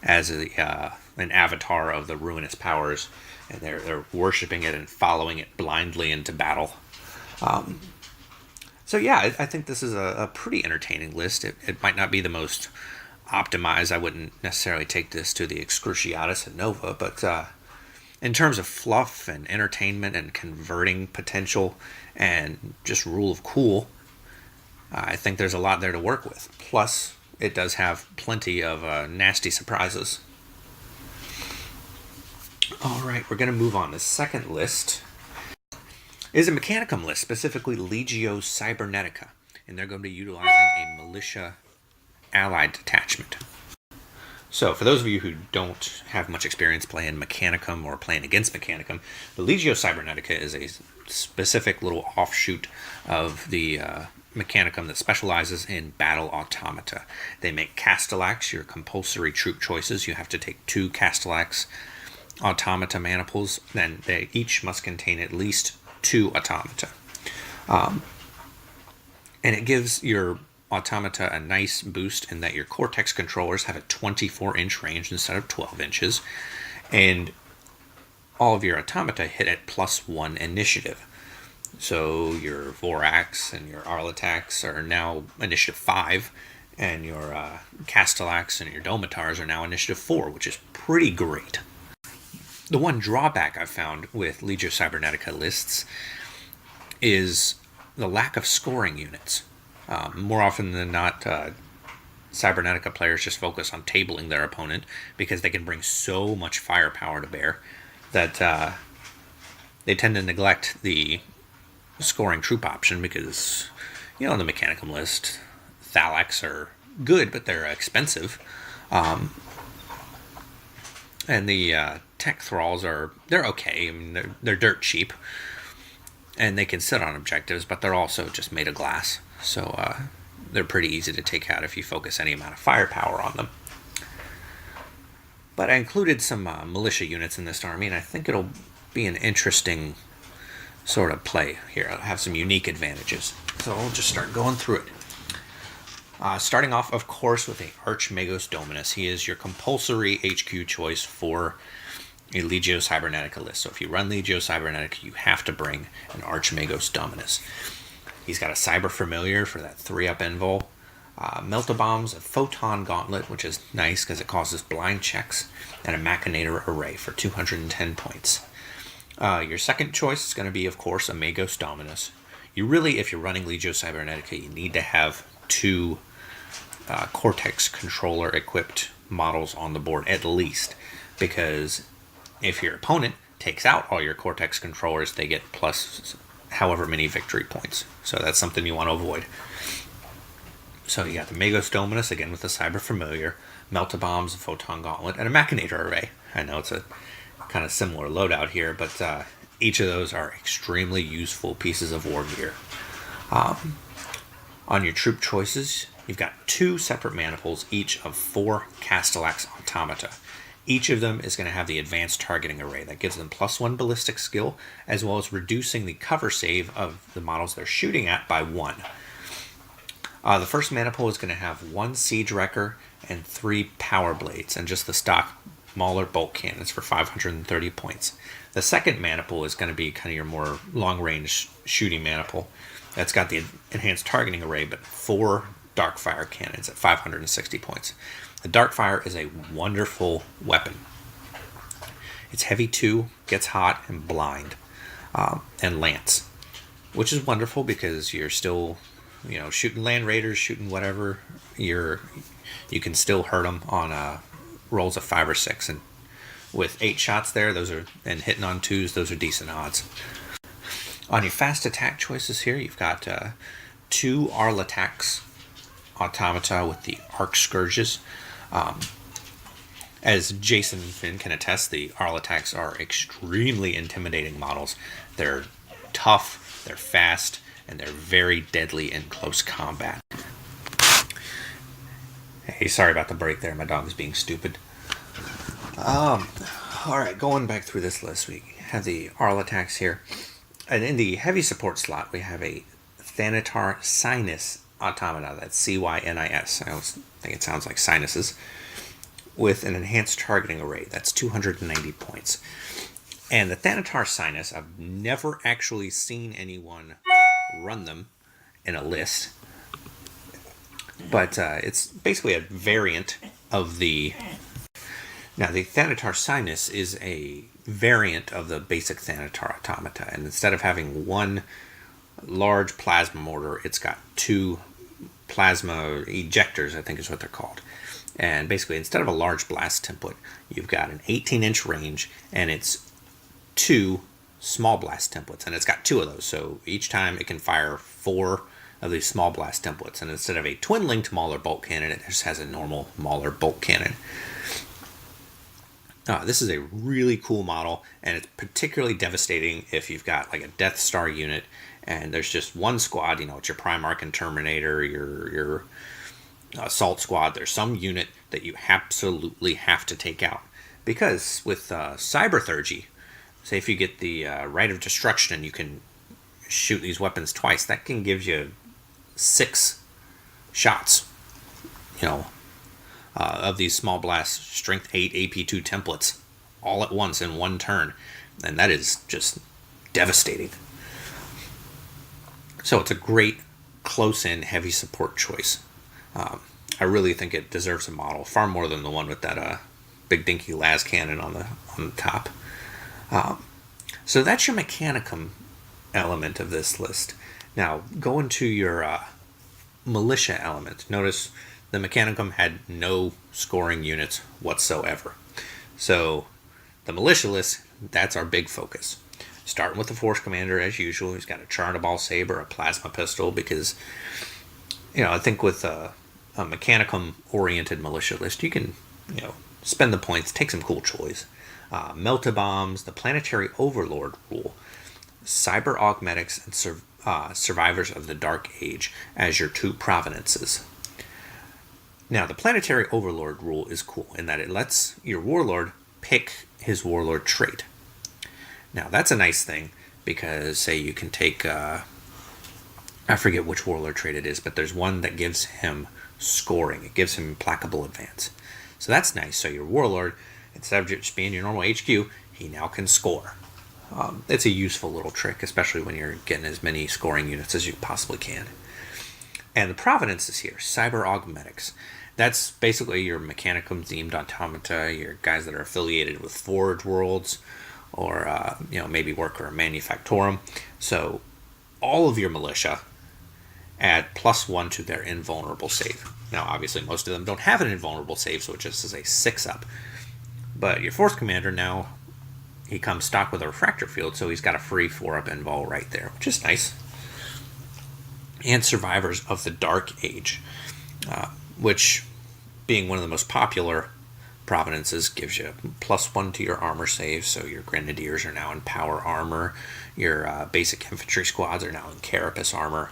as an avatar of the ruinous powers, and they're worshiping it and following it blindly into battle. So yeah, I think this is a pretty entertaining list. It might not be the most optimized. I wouldn't necessarily take this to the Excruciatus and Nova, but in terms of fluff and entertainment and converting potential and just rule of cool, I think there's a lot there to work with. Plus, it does have plenty of nasty surprises. Alright, we're going to move on. The second list is a Mechanicum list, specifically Legio Cybernetica, and they're going to be utilizing a Militia allied detachment. So, for those of you who don't have much experience playing Mechanicum or playing against Mechanicum, the Legio Cybernetica is a specific little offshoot of the Mechanicum that specializes in battle automata. They make Castellax your compulsory troop choices. You have to take 2 Castellax automata maniples, then they each must contain at least 2 automata. And it gives your automata a nice boost in that your Cortex controllers have a 24-inch range instead of 12 inches, and all of your automata hit at +1 initiative. So your Vorax and your Arlatax are now initiative 5, and your Castellax and your Domitars are now initiative 4, which is pretty great. The one drawback I've found with Legio Cybernetica lists is the lack of scoring units. More often than not, Cybernetica players just focus on tabling their opponent because they can bring so much firepower to bear that they tend to neglect the scoring troop option because, on the Mechanicum list, Thalax are good, but they're expensive. And the tech thralls they're okay. I mean, they're dirt cheap, and they can sit on objectives, but they're also just made of glass, so they're pretty easy to take out if you focus any amount of firepower on them. But I included some militia units in this army, and I think it'll be an interesting sort of play here. It'll have some unique advantages. So I'll just start going through it. Starting off, of course, with a Archmagos Dominus. He is your compulsory HQ choice for a Legio Cybernetica list. So if you run Legio Cybernetica, you have to bring an Archmagos Dominus. He's got a Cyber Familiar for that 3-up invul. Meltabombs, a Photon Gauntlet, which is nice because it causes blind checks, and a Machinator Array for 210 points. Your second choice is going to be, of course, a Magos Dominus. You really, if you're running Legio Cybernetica, you need to have 2 Cortex controller equipped models on the board at least, because if your opponent takes out all your Cortex controllers, they get plus however many victory points. So that's something you want to avoid. So you got the Magos Dominus, again with the Cyber Familiar, Meltabombs, a Photon Gauntlet, and a Machinator Array. I know it's a kind of similar loadout here, but each of those are extremely useful pieces of war gear. On your troop choices, you've got 2 separate maniples, each of 4 Castellax Automata. Each of them is going to have the Advanced Targeting Array that gives them +1 ballistic skill, as well as reducing the cover save of the models they're shooting at by 1. The first maniple is going to have 1 Siege Wrecker and 3 Power Blades, and just the stock Mauler bolt cannons for 530 points. The second maniple is going to be kind of your more long-range shooting maniple. That's got the Enhanced Targeting Array, but 4 Darkfire cannons at 560 points. The Darkfire is a wonderful weapon. It's heavy too, gets hot and blind, and lance, which is wonderful because you're still, shooting land raiders, shooting whatever. You can still hurt them on rolls of 5 or 6, and with 8 shots there, and hitting on 2s, those are decent odds. On your fast attack choices here, you've got 2 Arlatax Automata with the Arc Scourges. As Jason Finn can attest, the Arlatax are extremely intimidating models. They're tough, they're fast, and they're very deadly in close combat. Hey, sorry about the break there. My dog's being stupid. Alright, going back through this list, we have the Arlatax here. And in the heavy support slot, we have a Thanatar Sinus Automata. That's Cynis. I always think it sounds like sinuses. With an Enhanced Targeting Array. That's 290 points. And the Thanatar Sinus, I've never actually seen anyone run them in a list. But it's basically a variant of the... Now, the Thanatar Sinus is a variant of the basic Thanatar Automata. And instead of having 1 large plasma mortar, it's got 2 plasma ejectors, I think is what they're called. And basically, instead of a large blast template, you've got an 18-inch range, and it's 2 small blast templates, and it's got 2 of those. So each time it can fire 4 of these small blast templates, and instead of a twin-linked Mauler bolt cannon, it just has a normal Mauler bolt cannon. This is a really cool model, and it's particularly devastating if you've got like a Death Star unit, and there's just 1 squad. It's your Primarch and Terminator, your Assault Squad. There's some unit that you absolutely have to take out, because with Cyberthurgy, say if you get the Rite of Destruction and you can shoot these weapons twice, that can give you 6 shots, of these small blast strength 8 AP2 templates all at once in 1 turn, and that is just devastating. So it's a great close-in heavy support choice. I really think it deserves a model far more than the one with that big dinky las cannon on the top. So that's your Mechanicum element of this list. Now, go into your militia element. Notice the Mechanicum had no scoring units whatsoever. So the Militia list, that's our big focus. Starting with the Force Commander as usual. He's got a Charnabal Saber, a Plasma Pistol, because, I think with a Mechanicum-oriented Militia list, you can, spend the points, take some cool choice. Melta-Bombs, the Planetary Overlord rule, Cyber Augmetics, and Survivors of the Dark Age as your 2 provenances. Now, the Planetary Overlord rule is cool in that it lets your Warlord pick his Warlord trait. Now, that's a nice thing because, say, you can take, I forget which Warlord trait it is, but there's one that gives him scoring. It gives him Implacable Advance. So that's nice. So your Warlord, instead of just being your normal HQ, he now can score. It's a useful little trick, especially when you're getting as many scoring units as you possibly can. And the provenance is here, Cyber Augmetics. That's basically your Mechanicum-themed automata, your guys that are affiliated with Forge Worlds, or maybe Worker or Manufactorum. So all of your Militia add +1 to their invulnerable save. Now, obviously, most of them don't have an invulnerable save, so it just is a 6-up. But your Force Commander now, he comes stock with a Refractor Field, so he's got a free 4-up invul right there, which is nice. And Survivors of the Dark Age, which, being one of the most popular provenances, gives you +1 to your armor save, so your Grenadiers are now in Power Armor, your basic infantry squads are now in Carapace Armor,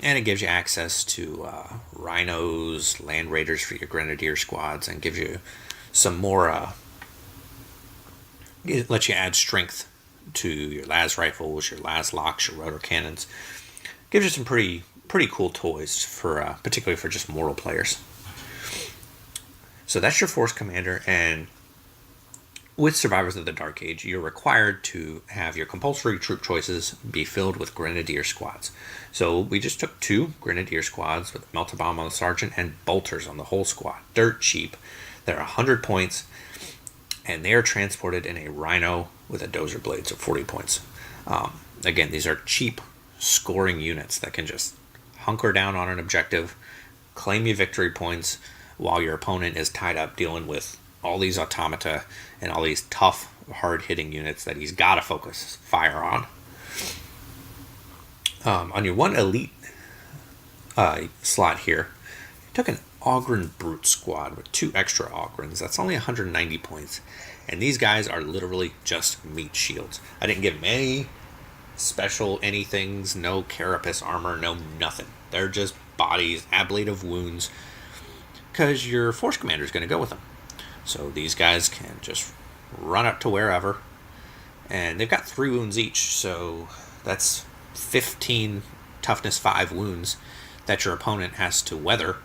and it gives you access to Rhinos, Land Raiders for your Grenadier squads, and gives you some more, it lets you add strength to your las rifles, your las locks, your rotor cannons. Gives you some pretty cool toys for particularly for just mortal players. So that's your Force Commander, and with Survivors of the Dark Age, you're required to have your compulsory troop choices be filled with Grenadier squads. So we just took 2 Grenadier squads with Melta-Bomb on the Sergeant and Bolters on the whole squad. Dirt cheap. They're 100 points, and they are transported in a Rhino with a Dozer Blade, so 40 points. Again, these are cheap scoring units that can just hunker down on an objective, claim you victory points, while your opponent is tied up dealing with all these automata and all these tough, hard-hitting units that he's got to focus fire on. On your 1 elite slot here, you took an Ogryn Brute squad with 2 extra Ogryns. That's only 190 points. And these guys are literally just meat shields. I didn't give them any special anythings, no carapace armor, no nothing. They're just bodies, ablative wounds, because your Force Commander is going to go with them. So these guys can just run up to wherever, and they've got 3 wounds each, so that's 15 toughness 5 wounds that your opponent has to weather,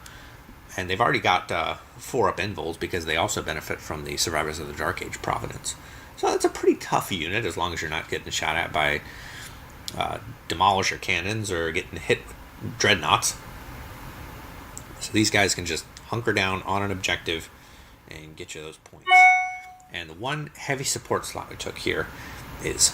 and they've already got 4-up invuls because they also benefit from the Survivors of the Dark Age provenance. So that's a pretty tough unit as long as you're not getting shot at by Demolisher cannons or getting hit with dreadnoughts. So these guys can just hunker down on an objective and get you those points. And the 1 heavy support slot we took here is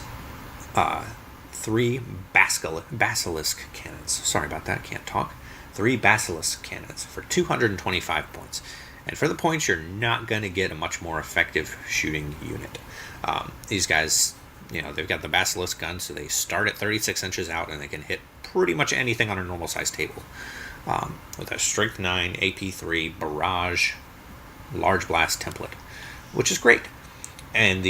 3 Basilisk cannons. Sorry about that, can't talk. 3 Basilisk cannons for 225 points. And for the points, you're not going to get a much more effective shooting unit. These guys, they've got the Basilisk gun, so they start at 36 inches out, and they can hit pretty much anything on a normal size table. With a Strength 9, AP 3, Barrage, Large Blast template, which is great. And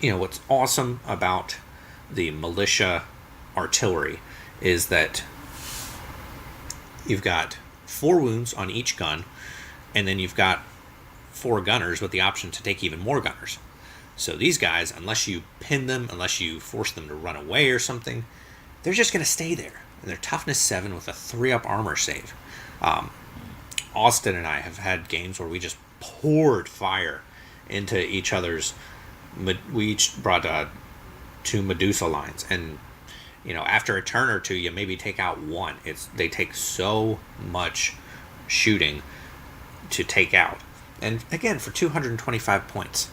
what's awesome about the Militia artillery is that you've got 4 wounds on each gun, and then you've got 4 gunners with the option to take even more gunners. So these guys, unless you pin them, unless you force them to run away or something, they're just going to stay there. And they're toughness 7 with a 3-up armor save. Austin and I have had games where we just poured fire into each other's. We each brought 2 Medusa lines, and after a turn or 2, you maybe take out 1. They take so much shooting to take out, and again for 225 points.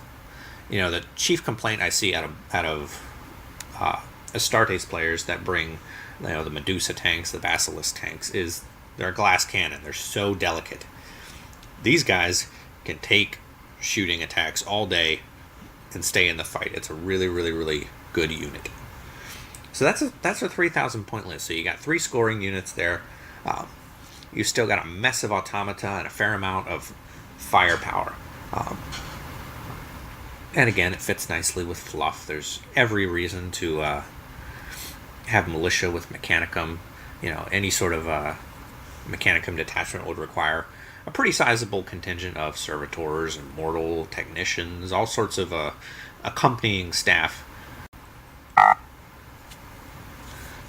The chief complaint I see out of Astartes players that bring the Medusa tanks, the Basilisk tanks, is they're a glass cannon. They're so delicate. These guys can take shooting attacks all day and stay in the fight. It's a really, really, really good unit. So that's a 3,000 point list. So you got 3 scoring units there. You still got a mess of automata and a fair amount of firepower. And again, it fits nicely with fluff. There's every reason to have militia with mechanicum. Any sort of mechanicum detachment would require a pretty sizable contingent of servitors and mortal technicians, all sorts of accompanying staff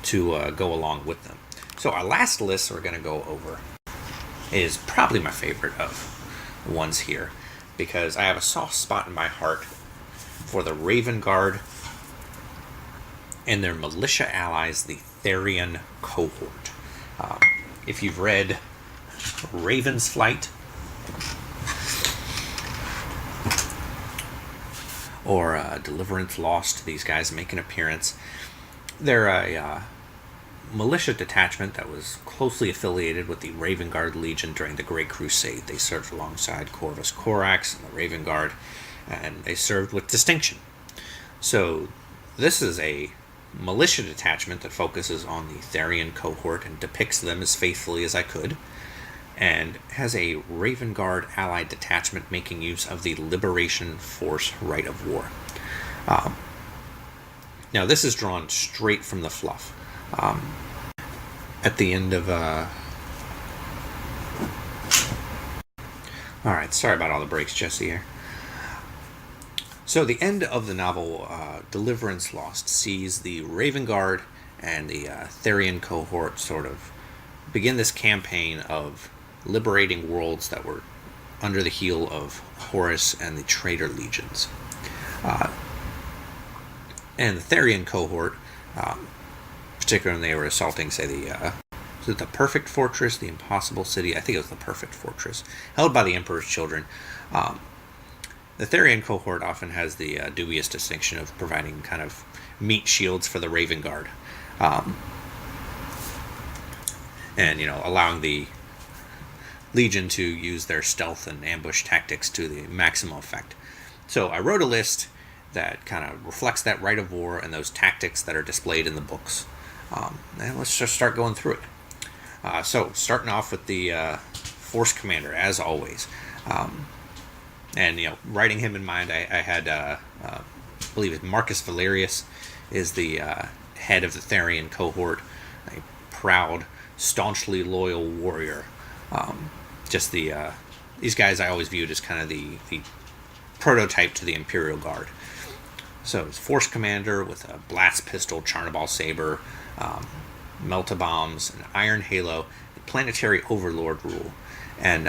to go along with them. So our last list we're going to go over is probably my favorite of the ones here, because I have a soft spot in my heart for the Raven Guard and their militia allies, the Therian Cohort. If you've read Raven's Flight or Deliverance Lost, these guys make an appearance. They're a militia detachment that was closely affiliated with the Raven Guard Legion during the Great Crusade. They served alongside Corvus Corax and the Raven Guard, and they served with distinction. So this is a militia detachment that focuses on the Therian Cohort and depicts them as faithfully as I could, and has a Raven Guard allied detachment making use of the Liberation Force Rite of War. Now this is drawn straight from the fluff. At the end of Alright, sorry about all the breaks, Jesse here. So the end of the novel, Deliverance Lost, sees the Raven Guard and the Therian Cohort sort of begin this campaign of liberating worlds that were under the heel of Horus and the Traitor Legions. And the Therian Cohort, particularly when they were assaulting, say, the Perfect Fortress, the Impossible City, I think it was the Perfect Fortress, held by the Emperor's Children. The Therian Cohort often has the dubious distinction of providing kind of meat shields for the Raven Guard. And, allowing the Legion to use their stealth and ambush tactics to the maximum effect. So I wrote a list that kind of reflects that rite of war and those tactics that are displayed in the books. And let's just start going through it. So starting off with the Force Commander, as always. And, writing him in mind, I had, I believe it's Marcus Valerius is the head of the Therian Cohort, a proud, staunchly loyal warrior. These guys I always viewed as kind of the prototype to the Imperial Guard. So it's Force Commander with a blast pistol, Charnabal saber, melta-bombs, an iron halo, and planetary overlord rule. And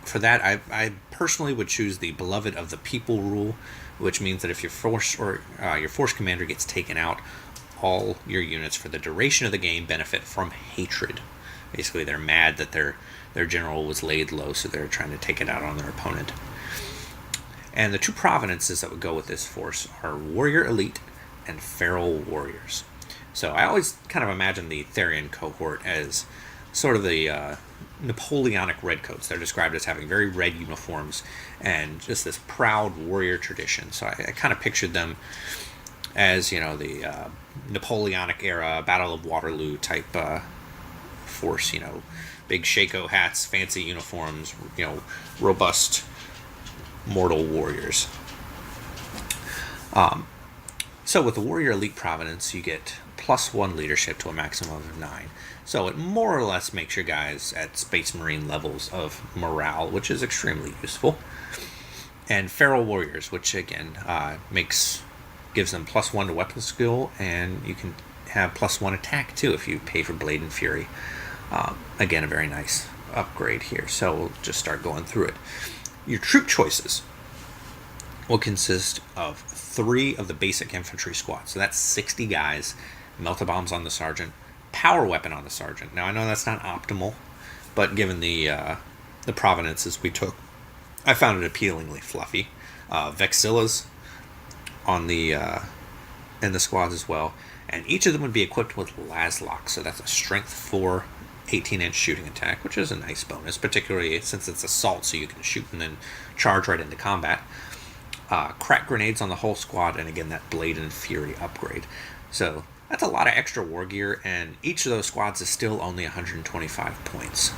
for that, I personally would choose the Beloved of the People rule, which means that if your Force Commander gets taken out, all your units for the duration of the game benefit from hatred. Basically, they're mad that their general was laid low, so they're trying to take it out on their opponent. And the 2 provenances that would go with this force are Warrior Elite and Feral Warriors. So I always kind of imagine the Therian Cohort as sort of the Napoleonic redcoats. They're described as having very red uniforms and just this proud warrior tradition. So I kind of pictured them as, the Napoleonic era Battle of Waterloo type force, big shako hats, fancy uniforms, robust mortal warriors. So with the Warrior Elite Provenance, you get +1 leadership to a maximum of 9. So it more or less makes your guys at Space Marine levels of morale, which is extremely useful. And Feral Warriors, which again gives them +1 to weapon skill, and you can have +1 attack too if you pay for Blade and Fury. Again, a very nice upgrade here. So we'll just start going through it. Your troop choices will consist of 3 of the basic infantry squad. So that's 60 guys, melta-bombs on the sergeant, power weapon on the sergeant. Now I know that's not optimal, but given the provenances we took, I found it appealingly fluffy. Vexillas on the in the squads as well, And each of them would be equipped with Laslock, so that's a strength 4 18-inch shooting attack, which is a nice bonus, particularly since it's assault, so you can shoot and then charge right into combat. Crack grenades on the whole squad, and again, that Blade and Fury upgrade. So that's a lot of extra war gear, and each of those squads is still only 125 points.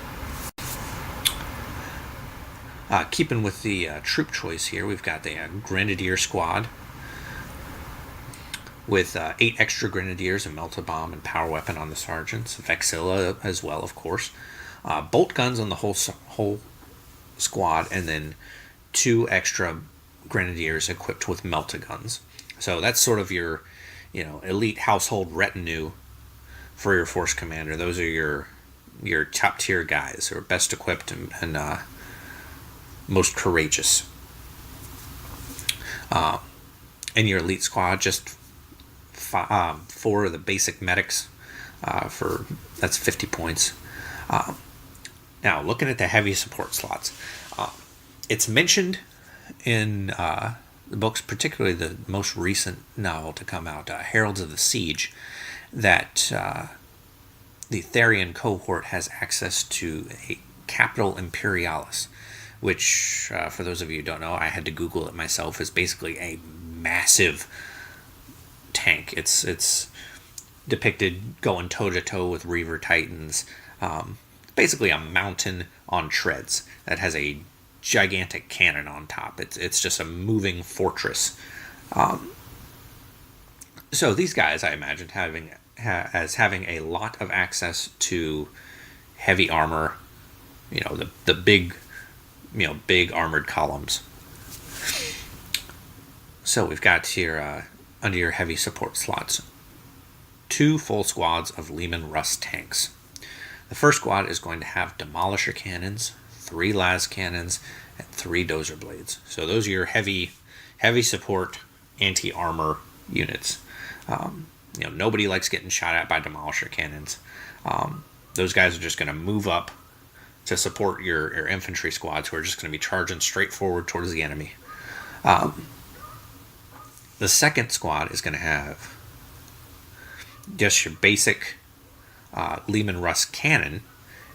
Keeping with the troop choice here, we've got the Grenadier squad with 8 extra Grenadiers, a Melta Bomb, and Power Weapon on the Sergeants. Vexilla as well, of course. Bolt guns on the whole squad, and then 2 extra Grenadiers equipped with Melta guns. So that's sort of your, elite household retinue for your force commander. Those are your top tier guys who are best equipped and most courageous. In your elite squad, just 4 of the basic medics that's 50 points. Now, looking at the heavy support slots, it's mentioned in the books, particularly the most recent novel to come out, Heralds of the Siege, that the Therian cohort has access to a Capital Imperialis, which, for those of you who don't know, I had to Google it myself, is basically a massive tank. It's depicted going toe-to-toe with Reaver Titans. Basically a mountain on treads that has a gigantic cannon on top. It's just a moving fortress. So these guys, I imagined having a lot of access to heavy armor, the big armored columns. So we've got here under your heavy support slots 2 full squads of Lehman Russ tanks. The first squad is going to have Demolisher cannons, 3 las cannons, and 3 dozer blades. So those are your heavy support anti-armor units. Nobody likes getting shot at by Demolisher cannons. Those guys are just going to move up to support your infantry squads, who are just going to be charging straight forward towards the enemy. The second squad is going to have just your basic Lehman Russ cannon,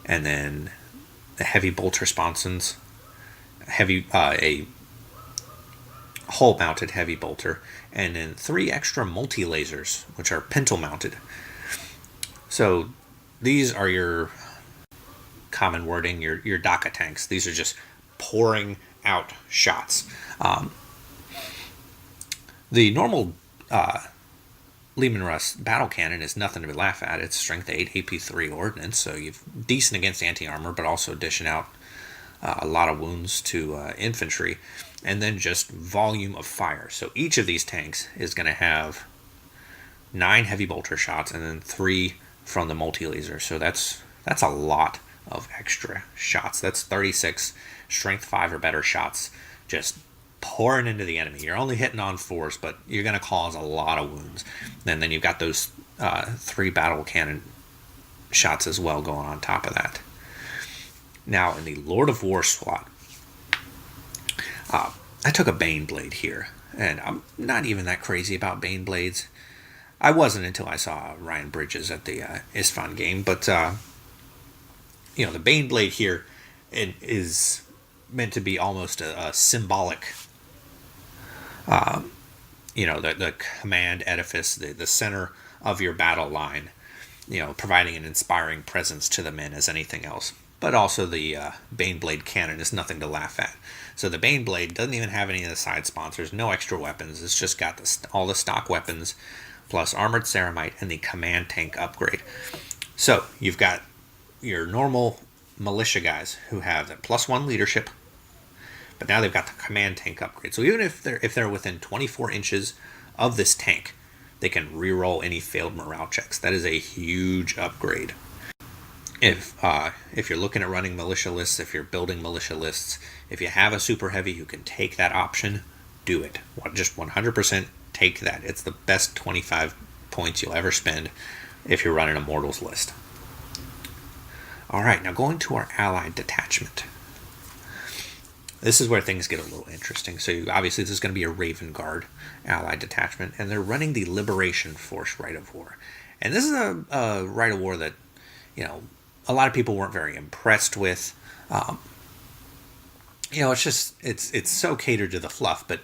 and then the heavy bolter sponsons, a hull-mounted heavy bolter, and then 3 extra multi-lasers, which are pintle-mounted. So these are your common wording, your DACA tanks. These are just pouring out shots. The normal Lehman Russ battle cannon is nothing to laugh at. It's strength 8 AP3 ordnance, so you're decent against anti-armor, but also dishing out a lot of wounds to infantry, and then just volume of fire. So each of these tanks is going to have 9 heavy bolter shots and then 3 from the multi-laser. So that's a lot of extra shots. That's 36 strength 5 or better shots just pouring into the enemy. You're only hitting on 4s, but you're going to cause a lot of wounds. And then you've got those 3 battle cannon shots as well going on top of that. Now, in the Lord of War slot, I took a Bane Blade here, and I'm not even that crazy about Bane Blades. I wasn't until I saw Ryan Bridges at the Isfahan game, but the Bane Blade here is meant to be almost a symbolic, the command edifice, the center of your battle line, providing an inspiring presence to the men as anything else. But also the Bane Blade cannon is nothing to laugh at. So the Bane Blade doesn't even have any of the side sponsors, no extra weapons. It's just got all the stock weapons, plus Armored Ceramite and the command tank upgrade. So you've got your normal militia guys who have the +1 leadership, but now they've got the command tank upgrade. So even if they're within 24 inches of this tank, they can reroll any failed morale checks. That is a huge upgrade. If you're looking at running militia lists, if you're building militia lists, if you have a super heavy who can take that option, do it. Just 100% take that. It's the best 25 points you'll ever spend if you're running a Mortals list. All right, now going to our allied detachment. This is where things get a little interesting. So obviously this is going to be a Raven Guard allied detachment, and they're running the Liberation Force Rite of War. And this is a Rite of War that, a lot of people weren't very impressed with. It's so catered to the fluff, but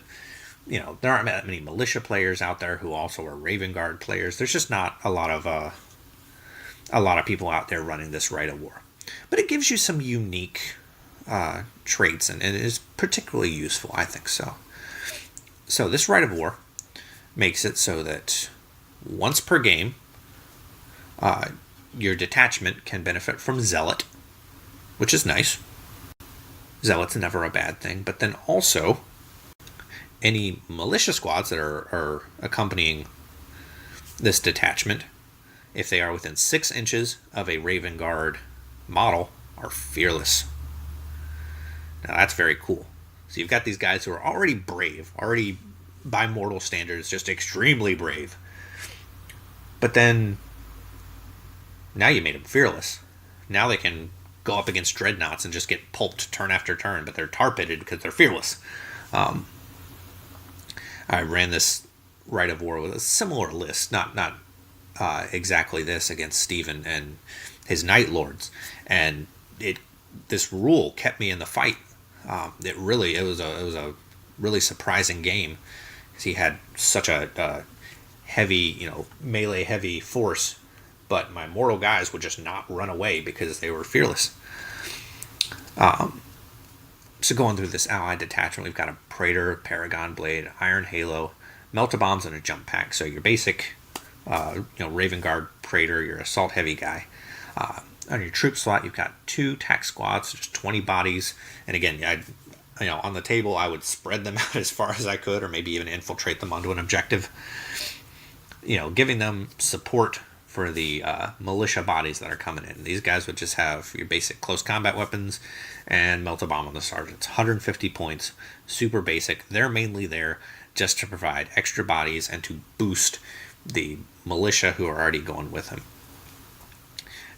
there aren't that many militia players out there who also are Raven Guard players. There's just not a lot of people out there running this Rite of War. But it gives you some unique traits, and it is particularly useful, I think so. So this Rite of War makes it so that once per game, your detachment can benefit from Zealot, which is nice. Zealot's never a bad thing, but then also any militia squads that are accompanying this detachment, if they are within 6 inches of a Raven Guard model, are fearless. Now that's very cool. So you've got these guys who are already brave, already by mortal standards, just extremely brave. But then, now you made them fearless. Now they can go up against dreadnoughts and just get pulped turn after turn, but they're tar-pitted because they're fearless. I ran this Rite of War with a similar list, not exactly this, against Stephen and his Night Lords, and this rule kept me in the fight. It was a really surprising game, because he had such a heavy, melee heavy force, but my mortal guys would just not run away because they were fearless. So going through this allied detachment, we've got a Praetor, Paragon Blade, Iron Halo, Melt-A-Bombs, and a Jump Pack. So your basic, Raven Guard Praetor, your assault heavy guy. On your troop slot, you've got 2 tac squads, just 20 bodies. And again, on the table, I would spread them out as far as I could, or maybe even infiltrate them onto an objective. Giving them support for the militia bodies that are coming in. These guys would just have your basic close combat weapons and Melt-A-Bomb on the sergeants. 150 points, super basic. They're mainly there just to provide extra bodies and to boost the militia who are already going with them.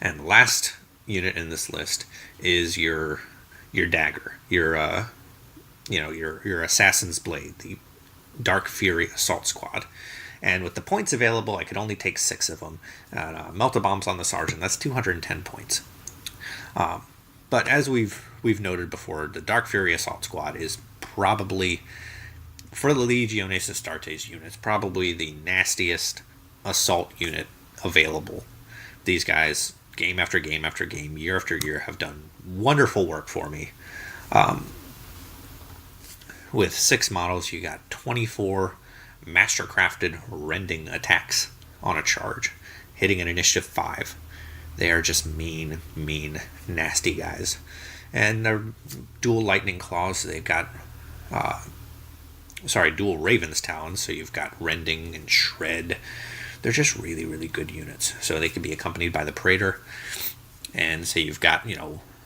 And the last unit in this list is your dagger, your assassin's blade, the Dark Fury Assault Squad. And with the points available, I could only take 6 of them. Melt-A-Bombs on the sergeant, that's 210 points. But as we've noted before, the Dark Fury Assault Squad is probably, for the Legiones Astartes units, probably the nastiest assault unit available. These guys, game after game after game, year after year, have done wonderful work for me. With 6 models, you got 24 mastercrafted rending attacks on a charge, hitting an initiative 5. They are just mean, nasty guys. And they're dual lightning claws, so they've got dual Raven's Talons, so you've got rending and shred. They're just really good units. So they can be accompanied by the Praetor, and say you've got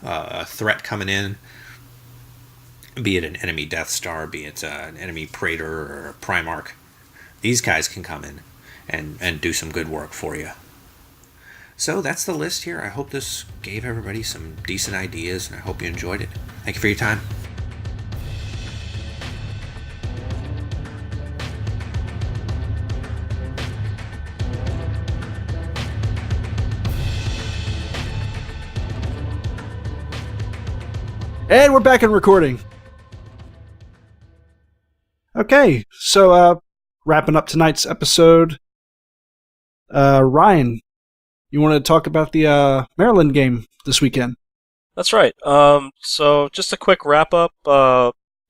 a threat coming in, be it an enemy Death Star, be it an enemy Praetor or a Primarch. These guys can come in and do some good work for you. So that's the list here. I hope this gave everybody some decent ideas, and I hope you enjoyed it. Thank you for your time. And we're back in recording. Okay, so wrapping up tonight's episode, Ryan, you want to talk about the Maryland game this weekend? That's right. So just a quick wrap up.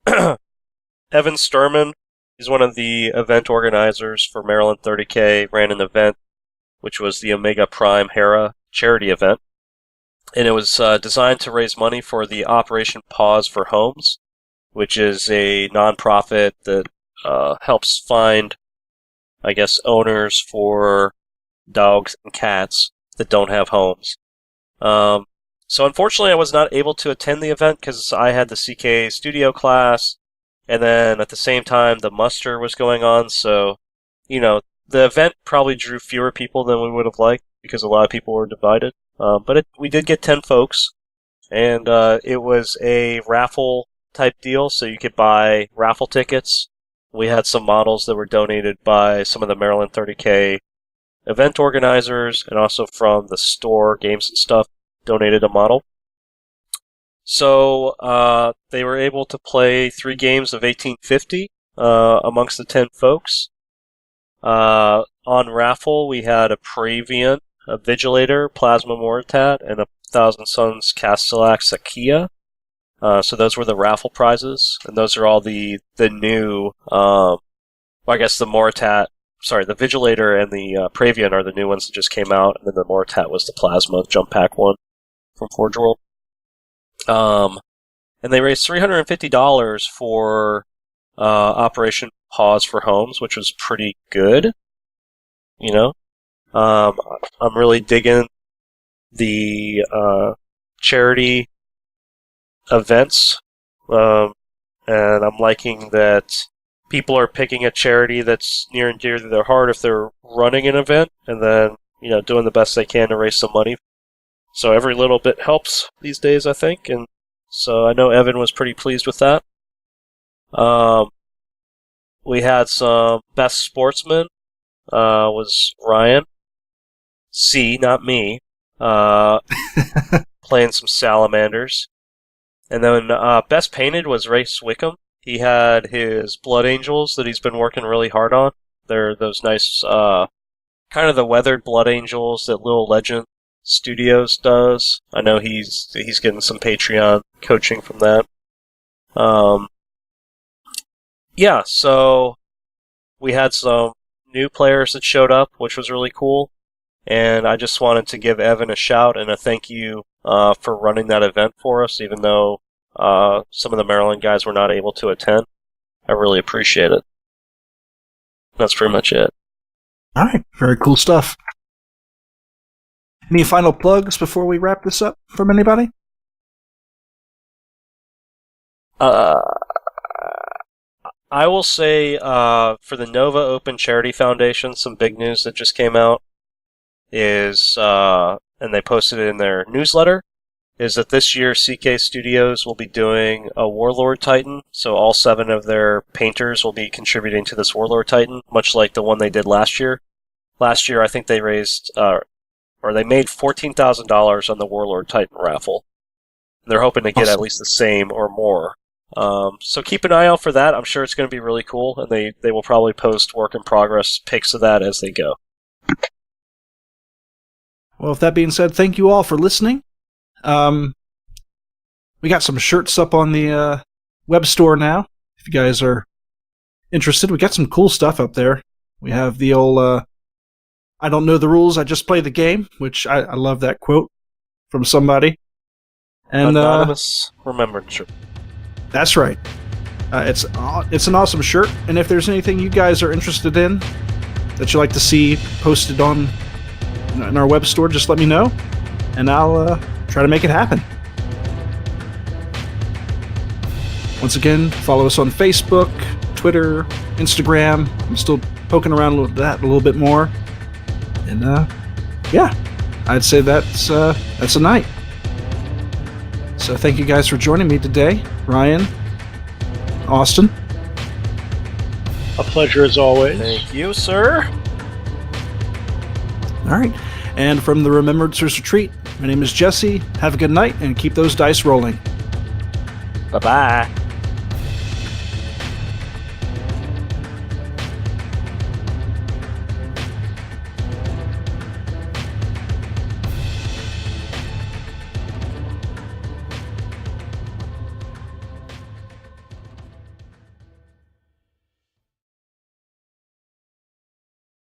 Evan Sturman is one of the event organizers for Maryland 30K, ran an event which was the Omega Prime Hera charity event. And it was designed to raise money for the Operation Pause for Homes, which is a nonprofit that helps find, owners for dogs and cats that don't have homes. So unfortunately, I was not able to attend the event because I had the CK studio class, and then at the same time, the muster was going on. So, the event probably drew fewer people than we would have liked because a lot of people were divided. But we did get 10 folks, and it was a raffle type deal, so you could buy raffle tickets. We had some models that were donated by some of the Maryland 30K event organizers, and also from the store, Games and Stuff, donated a model. So they were able to play 3 games of 1850 amongst the 10 folks. On raffle, we had a Praevian, a Vigilator, Plasma Moritat, and a Thousand Suns Castellax Sakia. So those were the raffle prizes, and those are all the new, I guess the Moritat, sorry, the Vigilator and the Praevian are the new ones that just came out, and then the Moritat was the Plasma Jump Pack one from Forge World. And they raised $350 for Operation Pause for Homes, which was pretty good. You know, I'm really digging the charity events, and I'm liking that people are picking a charity that's near and dear to their heart if they're running an event, and then, you know, doing the best they can to raise some money. So every little bit helps these days, I think, and so I know Evan was pretty pleased with that. We had some best sportsman, was Ryan. C, not me, playing some salamanders. And then best painted was Ray Swickham. He had his Blood Angels that he's been working really hard on. They're those nice, kind of the weathered Blood Angels that Little Legend Studios does. I know he's getting some Patreon coaching from that. Yeah, so we had some new players that showed up, which was really cool. And I just wanted to give Evan a shout and a thank you for running that event for us, even though some of the Maryland guys were not able to attend. I really appreciate it. That's pretty much it. All right, very cool stuff. Any final plugs before we wrap this up from anybody? I will say for the Nova Open Charity Foundation, some big news that just came out is, and they posted it in their newsletter, is that this year CK Studios will be doing a Warlord Titan, so all 7 of their painters will be contributing to this Warlord Titan, much like the one they did last year. Last year, I think they raised, or they made $14,000 on the Warlord Titan raffle. They're hoping to get at least the same or more. So keep an eye out for that. I'm sure it's going to be really cool, and they will probably post work in progress pics of that as they go. Well, with that being said, thank you all for listening. We got some shirts up on the web store now. If you guys are interested, we got some cool stuff up there. We have the old I don't know the rules, I just play the game, which I love that quote from somebody. And Anonymous remembered shirt. That's right. It's an awesome shirt, and if there's anything you guys are interested in that you'd like to see posted on in our web store, just let me know, and I'll try to make it happen. Once again, follow us on Facebook, Twitter, Instagram. I'm still poking around with that a little bit more, and yeah, I'd say that's a night. So thank you guys for joining me today, Ryan, Austin. A pleasure as always. Thank you, sir. All right. And from the Remembrancers Retreat, my name is Jesse. Have a good night and keep those dice rolling. Bye-bye.